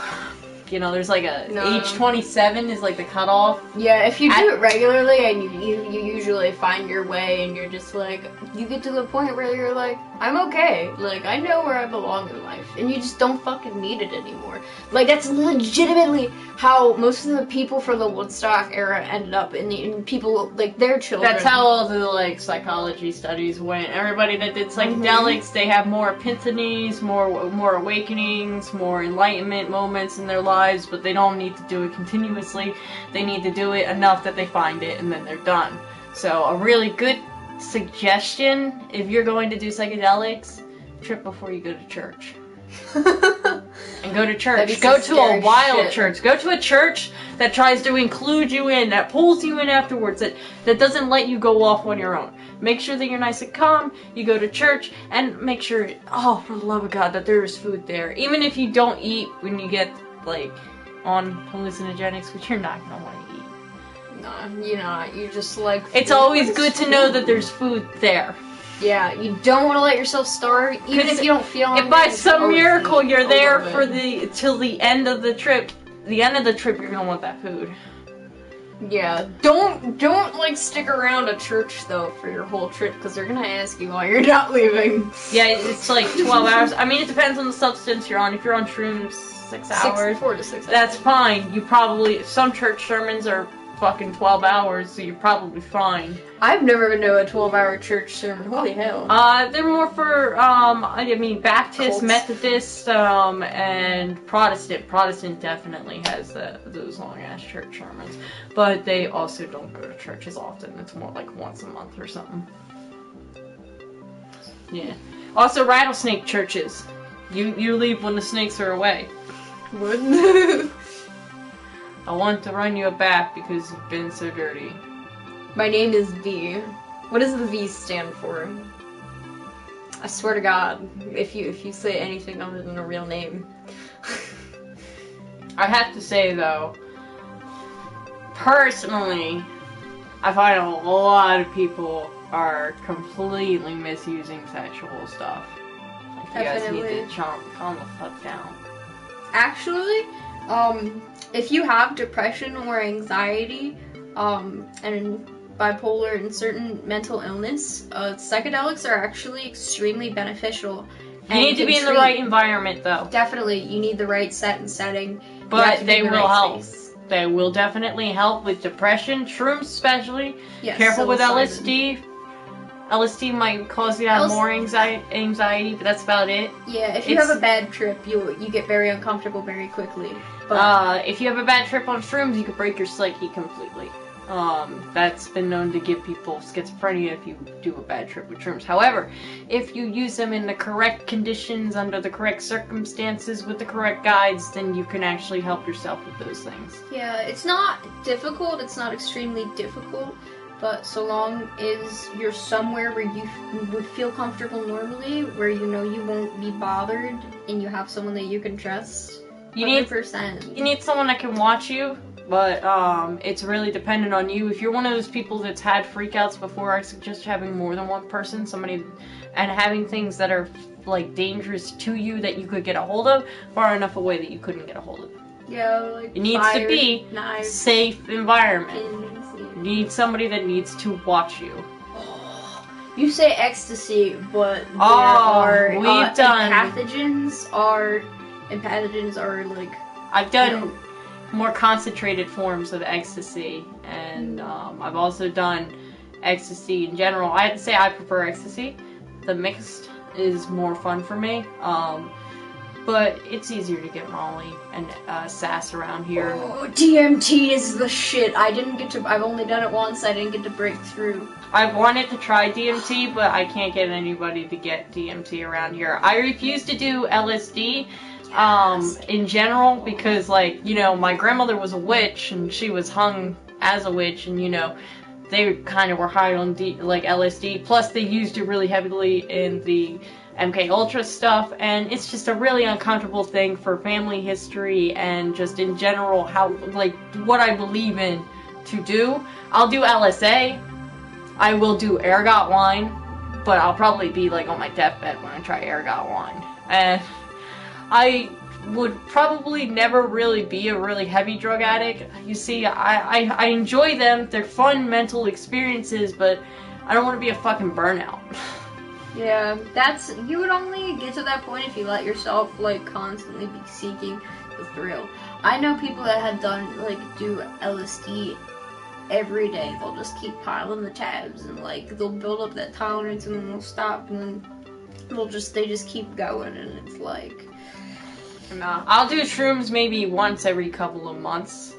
Speaker 1: You know, there's like age 27 is like the cutoff.
Speaker 2: Yeah, if you do it regularly and you usually find your way and you're just like, you get to the point where you're like, I'm okay. Like, I know where I belong in life. And you just don't fucking need it anymore. Like, that's legitimately how most of the people from the Woodstock era ended up in people, like, their children.
Speaker 1: That's how all the, like, psychology studies went. Everybody that did psychedelics, they have more epiphanies, more awakenings, more enlightenment moments in their lives, but they don't need to do it continuously. They need to do it enough that they find it, and then they're done. So, a really good suggestion, if you're going to do psychedelics, trip before you go to church. And go to church. Go to a wild church. Go to a church that tries to include you in, that pulls you in afterwards, that doesn't let you go off on your own. Make sure that you're nice and calm, you go to church, and make sure, oh, for the love of God, that there is food there. Even if you don't eat when you get, like, on hallucinogenics, which you're not gonna want to eat.
Speaker 2: No, you're not. You just like...
Speaker 1: It's always good to know that there's food there.
Speaker 2: Yeah, you don't want to let yourself starve, even if you don't feel hungry.
Speaker 1: If by some miracle you're there for till the end of the trip, you're gonna want that food.
Speaker 2: Yeah, don't like stick around a church though for your whole trip, because they're gonna ask you why you're not leaving.
Speaker 1: Yeah, it's like 12 hours. I mean, it depends on the substance you're on. If you're on shrooms, 6 hours.
Speaker 2: 4 to 6 hours.
Speaker 1: That's fine. You probably, some church sermons are fucking 12 hours, so you're probably fine.
Speaker 2: I've never been to a 12-hour church sermon. Holy hell.
Speaker 1: They're more for, I mean, Baptist, cults. Methodist, and Protestant. Protestant definitely has those long-ass church sermons. But they also don't go to church as often. It's more like once a month or something. Yeah. Also, rattlesnake churches. You leave when the snakes are away.
Speaker 2: What?
Speaker 1: I want to run you a bath because you've been so dirty.
Speaker 2: My name is V. What does the V stand for? I swear to God, if you say anything other than a real name.
Speaker 1: I have to say though, personally, I find a lot of people are completely misusing sexual stuff. Like, you guys need to calm the fuck down.
Speaker 2: Actually, if you have depression or anxiety, and bipolar and certain mental illness, psychedelics are actually extremely beneficial.
Speaker 1: You need to be in the right environment, though.
Speaker 2: Definitely, you need the right set and setting.
Speaker 1: But they will help. They will definitely help with depression, shrooms especially.
Speaker 2: Yes,
Speaker 1: careful with LSD. LSD might cause you to have more anxiety, but that's about it.
Speaker 2: Yeah, if you have a bad trip, you get very uncomfortable very quickly.
Speaker 1: But if you have a bad trip on shrooms, you could break your psyche completely. That's been known to give people schizophrenia if you do a bad trip with shrooms. However, if you use them in the correct conditions, under the correct circumstances, with the correct guides, then you can actually help yourself with those things.
Speaker 2: Yeah, it's not difficult, it's not extremely difficult, but so long as you're somewhere where you would feel comfortable normally, where you know you won't be bothered, and you have someone that you can trust, 100%.
Speaker 1: You need someone that can watch you. But, it's really dependent on you. If you're one of those people that's had freakouts before, I suggest having more than one person, and having things that are, like, dangerous to you that you could get a hold of, far enough away that you couldn't get a hold of.
Speaker 2: Yeah, like
Speaker 1: it needs to be a safe environment. You need somebody that needs to watch you.
Speaker 2: You say ecstasy, but there are pathogens are like...
Speaker 1: I've done more concentrated forms of ecstasy, and I've also done ecstasy in general. I have to say I prefer ecstasy. The mixed is more fun for me, but it's easier to get Molly and sass around here.
Speaker 2: Oh, DMT is the shit. I've only done it once. I didn't get to break through.
Speaker 1: I wanted to try DMT, but I can't get anybody to get DMT around here. I refuse to do LSD in general, because, like, you know, my grandmother was a witch, and she was hung as a witch, and, you know, they kind of were high on, like, LSD, plus they used it really heavily in the MK Ultra stuff, and it's just a really uncomfortable thing for family history, and just in general, how, like, what I believe in to do. I'll do LSA, I will do ergot wine, but I'll probably be, like, on my deathbed when I try ergot wine, and I would probably never really be a really heavy drug addict. You see, I enjoy them. They're fun mental experiences, but I don't want to be a fucking burnout.
Speaker 2: Yeah, you would only get to that point if you let yourself, like, constantly be seeking the thrill. I know people that have done, like, do LSD every day. They'll just keep piling the tabs, and, like, they'll build up that tolerance, and then they'll stop, and then they just keep going, and it's like...
Speaker 1: Nah, I'll do shrooms maybe once every couple of months,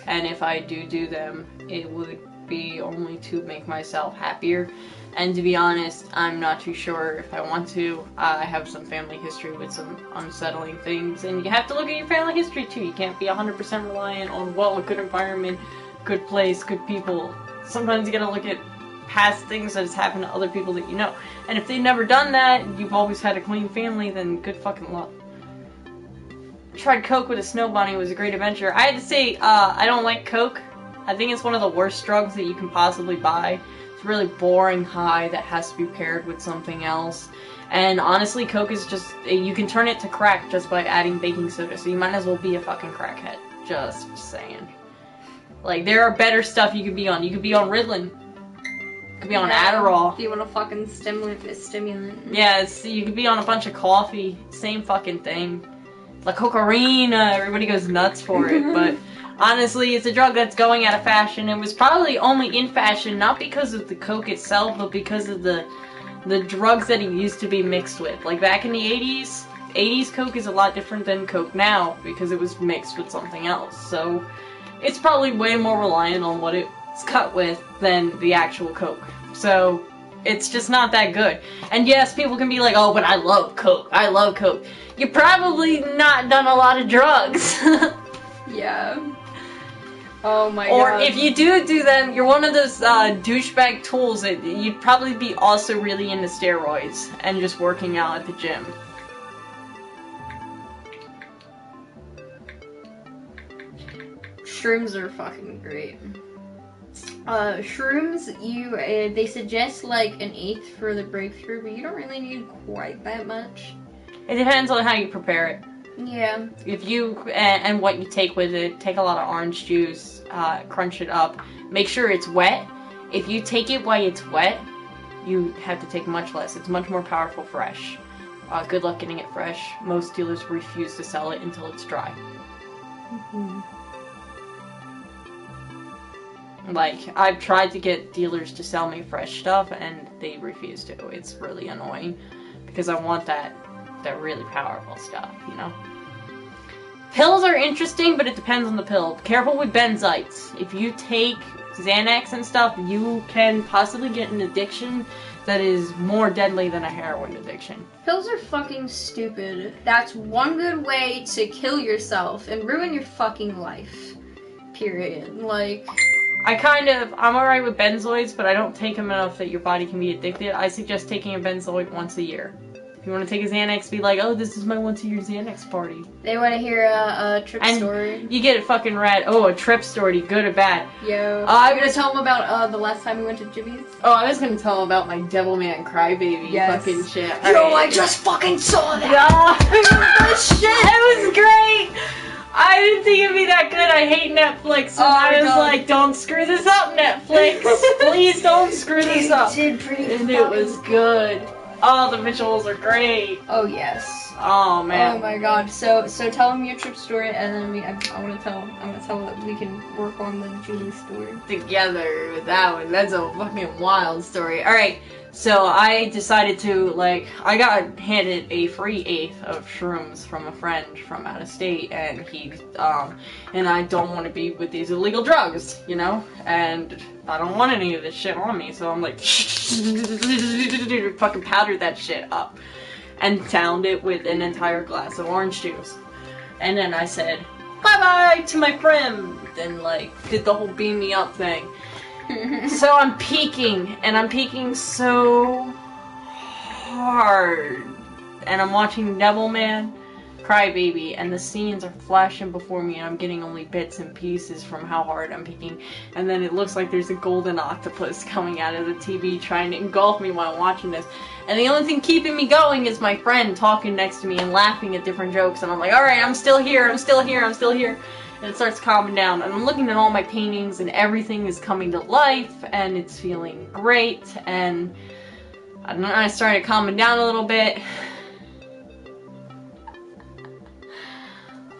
Speaker 1: and if I do them, it would be only to make myself happier, and to be honest, I'm not too sure if I want to. I have some family history with some unsettling things, and you have to look at your family history too. You can't be 100% reliant on, well, a good environment, good place, good people. Sometimes you gotta look at past things that has happened to other people that you know, and if they've never done that, you've always had a clean family, then good fucking luck. Tried coke with a snow bunny. It was a great adventure. I had to say, I don't like coke. I think it's one of the worst drugs that you can possibly buy. It's a really boring high that has to be paired with something else. And honestly, coke is just, you can turn it to crack just by adding baking soda, so you might as well be a fucking crackhead. Just saying. Like, there are better stuff you could be on. You could be on Ritalin. You could be on Adderall.
Speaker 2: If you want a fucking stimulant.
Speaker 1: Yeah, you could be on a bunch of coffee. Same fucking thing. La Cocarina, everybody goes nuts for it, but honestly, it's a drug that's going out of fashion. It was probably only in fashion, not because of the coke itself, but because of the drugs that it used to be mixed with. Like, back in the 80s coke is a lot different than coke now, because it was mixed with something else. So, it's probably way more reliant on what it's cut with than the actual coke. So, it's just not that good. And yes, people can be like, oh, but I love coke. I love coke. You've probably not done a lot of drugs.
Speaker 2: Yeah. Oh my god.
Speaker 1: Or if you do them, you're one of those douchebag tools that you'd probably be also really into steroids and just working out at the gym.
Speaker 2: Shrooms are fucking great. Shrooms, they suggest like an 1/8 for the breakthrough, but you don't really need quite that much.
Speaker 1: It depends on how you prepare it.
Speaker 2: Yeah.
Speaker 1: If you, and what you take with it, take a lot of orange juice, crunch it up, make sure it's wet. If you take it while it's wet, you have to take much less. It's much more powerful fresh. Good luck getting it fresh. Most dealers refuse to sell it until it's dry.
Speaker 2: Mm-hmm.
Speaker 1: Like, I've tried to get dealers to sell me fresh stuff, and they refuse to. It's really annoying, because I want that really powerful stuff, you know? Pills are interesting, but it depends on the pill. Careful with benzites. If you take Xanax and stuff, you can possibly get an addiction that is more deadly than a heroin addiction.
Speaker 2: Pills are fucking stupid. That's one good way to kill yourself and ruin your fucking life. Period. Like...
Speaker 1: I'm alright with benzoids, but I don't take them enough that your body can be addicted. I suggest taking a benzoid once a year. If you want to take a Xanax, be like, oh, this is my once-a-year Xanax party.
Speaker 2: They want to hear a trip story.
Speaker 1: You get it fucking rad. Oh, a trip story, good or bad.
Speaker 2: Yo. You're gonna tell them about the last time we went to Jimmy's?
Speaker 1: Oh, I was gonna tell them about my Devilman Crybaby fucking shit.
Speaker 2: Yo, I just fucking saw that!
Speaker 1: That shit, it was great! I didn't think it'd be that good. I hate Netflix. So I was like, don't screw this up, Netflix. Please don't screw this up.
Speaker 2: Did pretty
Speaker 1: and it was good. Oh, the visuals are great.
Speaker 2: Oh, yes.
Speaker 1: Oh, man.
Speaker 2: Oh, my god. So tell them your trip story, and then I'm gonna tell that we can work on the Julie story.
Speaker 1: Together with that one. That's a fucking wild story. Alright. So I decided to, like, I got handed a free 1/8 of shrooms from a friend from out of state, and and I don't want to be with these illegal drugs, you know? And I don't want any of this shit on me, so I'm like, fucking powdered that shit up. and downed it with an entire glass of orange juice. And then I said, bye-bye to my friend, and like, did the whole beam me up thing. So I'm peeking, and I'm peeking so hard. And I'm watching Devilman Crybaby, and the scenes are flashing before me, and I'm getting only bits and pieces from how hard I'm peeking. And then it looks like there's a golden octopus coming out of the TV trying to engulf me while I'm watching this. And the only thing keeping me going is my friend talking next to me and laughing at different jokes. And I'm like, alright, I'm still here, I'm still here, I'm still here. And it starts calming down. And I'm looking at all my paintings, and everything is coming to life, and it's feeling great. And I don't know, I started calming down a little bit.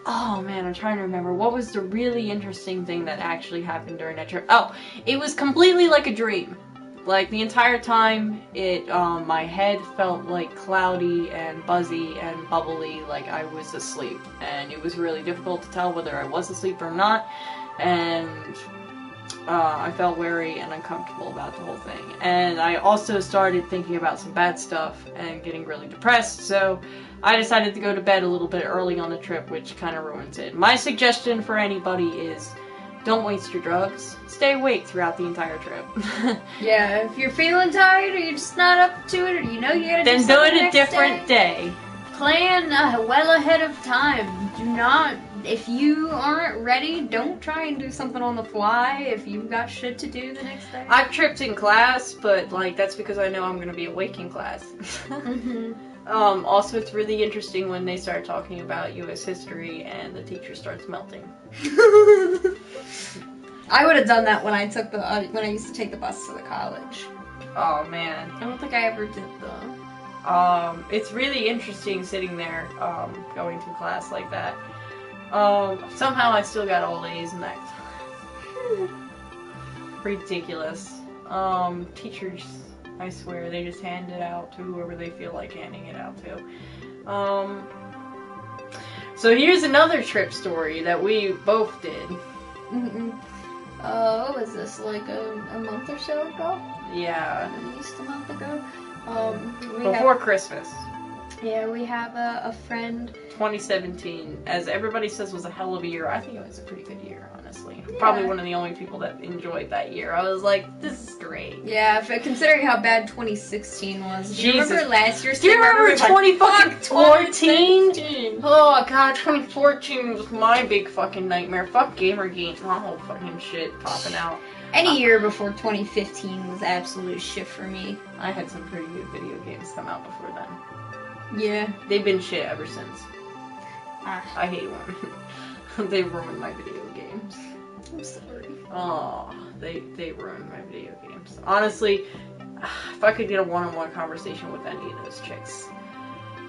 Speaker 1: Oh man, I'm trying to remember. What was the really interesting thing that actually happened during that trip? Oh, it was completely like a dream. Like, the entire time, my head felt like cloudy and buzzy and bubbly, like I was asleep. And it was really difficult to tell whether I was asleep or not. And I felt wary and uncomfortable about the whole thing. And I also started thinking about some bad stuff and getting really depressed, so I decided to go to bed a little bit early on the trip, which kind of ruins it. My suggestion for anybody is, don't waste your drugs. Stay awake throughout the entire trip.
Speaker 2: Yeah, if you're feeling tired or you're just not up to it, or you know you gotta
Speaker 1: then
Speaker 2: do something
Speaker 1: do it a
Speaker 2: next
Speaker 1: different day.
Speaker 2: Plan well ahead of time. Do not, if you aren't ready, don't try and do something on the fly if you've got shit to do the next day.
Speaker 1: I've tripped in class, but like that's because I know I'm gonna be awake in class. Also, it's really interesting when they start talking about U.S. history and the teacher starts melting.
Speaker 2: I would have done that when I took the when I used to take the bus to the college.
Speaker 1: Oh man.
Speaker 2: I don't think I ever did though.
Speaker 1: It's really interesting sitting there, going to class like that. Somehow I still got all A's in that class. Ridiculous. Teachers, I swear, they just hand it out to whoever they feel like handing it out to. So here's another trip story that we both did.
Speaker 2: What was this, like a month or so ago?
Speaker 1: Yeah.
Speaker 2: At least a month ago.
Speaker 1: Before Christmas.
Speaker 2: Yeah, we have a friend.
Speaker 1: 2017, as everybody says, was a hell of a year. I think it was a pretty good year, honestly. Yeah. Probably one of the only people that enjoyed that year. I was like, this is great.
Speaker 2: Yeah, considering how bad 2016 was. Do you
Speaker 1: Jesus.
Speaker 2: remember last year's?
Speaker 1: Do you remember 2014? Oh god, 2014 was my big fucking nightmare. Fuck Gamergate, my whole fucking shit popping out.
Speaker 2: Any year before 2015 was absolute shit for me.
Speaker 1: I had some pretty good video games come out before then.
Speaker 2: Yeah.
Speaker 1: They've been shit ever since. I hate them. They ruined my video games.
Speaker 2: I'm sorry.
Speaker 1: Oh, they ruined my video games. Honestly, if I could get a one-on-one conversation with any of those chicks,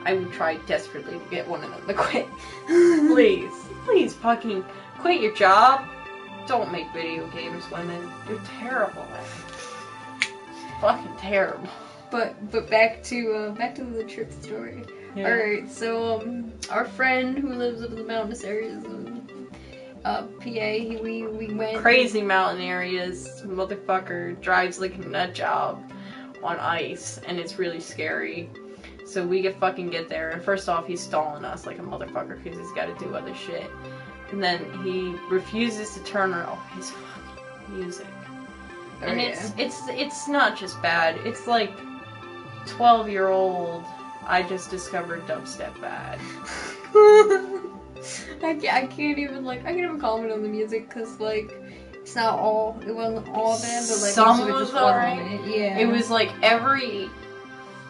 Speaker 1: I would try desperately to get one of them to quit. Please fucking quit your job. Don't make video games, women. You're terrible at it. Fucking terrible.
Speaker 2: But back to the trip story.
Speaker 1: Yeah.
Speaker 2: Alright, so our friend who lives up in the mountainous areas of PA, we went
Speaker 1: Crazy mountain areas. Motherfucker drives like a nut job on ice, and it's really scary. So we fucking get there, and first off, he's stalling us like a motherfucker because he's got to do other shit. And then he refuses to turn off his fucking music. And it's not just bad. It's like 12-year-old. I just discovered dubstep bad.
Speaker 2: I can't even comment on the music because like it wasn't all bad, but like
Speaker 1: some
Speaker 2: most of it
Speaker 1: was
Speaker 2: just
Speaker 1: alright.
Speaker 2: wasn't it. Yeah,
Speaker 1: It was like every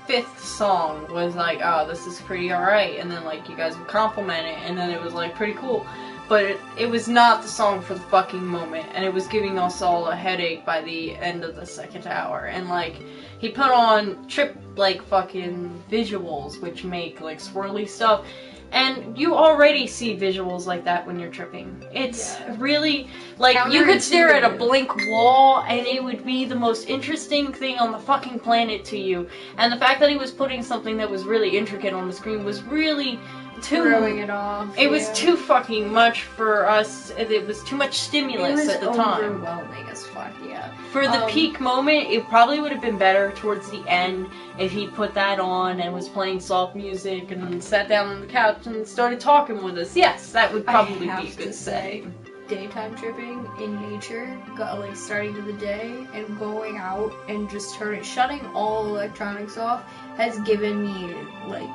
Speaker 1: 5th song was like, oh, this is pretty alright, and then like you guys would compliment it, and then it was like pretty cool. But it was not the song for the fucking moment, and it was giving us all a headache by the end of the 2nd hour. And like, he put on trip like fucking visuals, which make like swirly stuff, and you already see visuals like that when you're tripping. It's really like you could stare at a blank wall, and it would be the most interesting thing on the fucking planet to you. And the fact that he was putting something that was really intricate on the screen was really
Speaker 2: throwing it off.
Speaker 1: It was too fucking much for us. It was too much stimulus at the time.
Speaker 2: It was overwhelming as fuck, yeah.
Speaker 1: For the peak moment, it probably would have been better towards the end if he put that on and was playing soft music and sat down on the couch and started talking with us. Yes, that would probably be a good say.
Speaker 2: Daytime tripping in nature, like starting of the day and going out and just shutting all electronics off has given me like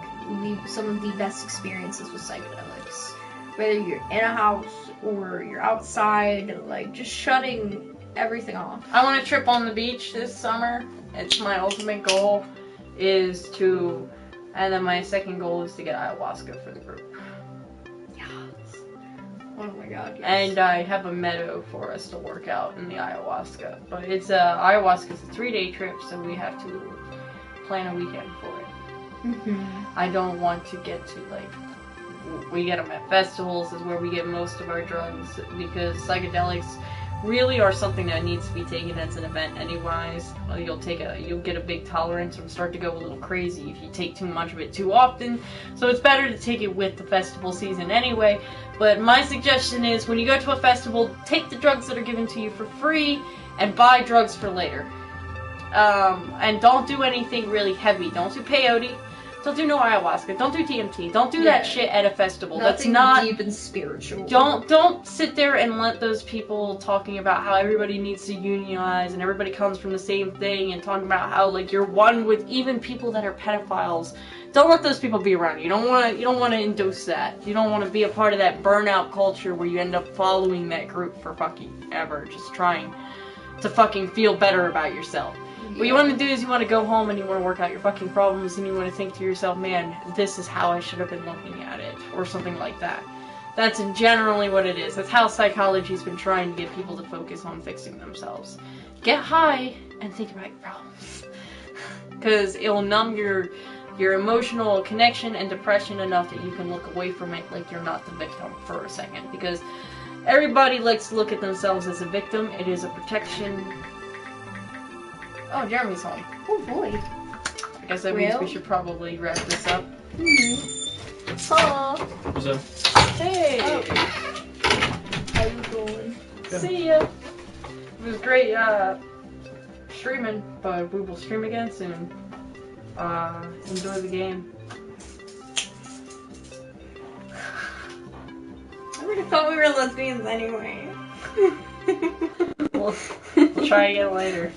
Speaker 2: some of the best experiences with psychedelics. Whether you're in a house or you're outside, like just shutting everything off.
Speaker 1: I want to trip on the beach this summer. It's my ultimate goal and then my second goal is to get ayahuasca for the group.
Speaker 2: Oh my god, yes.
Speaker 1: And I have a meadow for us to work out in the ayahuasca. But ayahuasca's a 3-day trip, so we have to plan a weekend for it.
Speaker 2: Mm-hmm.
Speaker 1: I don't want to get to, we get them at festivals is where we get most of our drugs, because psychedelics really are something that needs to be taken as an event anyways. You'll get a big tolerance and start to go a little crazy if you take too much of it too often. So it's better to take it with the festival season anyway. But my suggestion is when you go to a festival, take the drugs that are given to you for free and buy drugs for later. And don't do anything really heavy. Don't do peyote. Don't do no ayahuasca. Don't do DMT. Don't do that shit at a festival.
Speaker 2: Nothing
Speaker 1: That's not
Speaker 2: deep and spiritual.
Speaker 1: Don't sit there and let those people talking about how everybody needs to unionize and everybody comes from the same thing and talking about how you're one with even people that are pedophiles. Don't let those people be around you. You don't want to endorse that. You don't want to be a part of that burnout culture where you end up following that group for fucking ever, just trying to fucking feel better about yourself. Yeah. What you want to do is you want to go home and you want to work out your fucking problems and you want to think to yourself, man, this is how I should have been looking at it, or something like that. That's generally what it is. That's how psychology's been trying to get people to focus on fixing themselves. Get high and think about your problems. Because it'll numb your emotional connection and depression enough that you can look away from it like you're not the victim for a second. Because everybody likes to look at themselves as a victim. It is a protection. Oh, Jeremy's home.
Speaker 2: Oh boy.
Speaker 1: I guess that means we should probably wrap this up.
Speaker 2: Mm-hmm. Hello.
Speaker 3: What's up?
Speaker 1: Hey!
Speaker 2: Oh. How you doing?
Speaker 3: Good.
Speaker 1: See ya! It was great streaming, but we will stream again soon. Enjoy the game.
Speaker 2: I would have thought we were lesbians anyway.
Speaker 1: We'll try again later.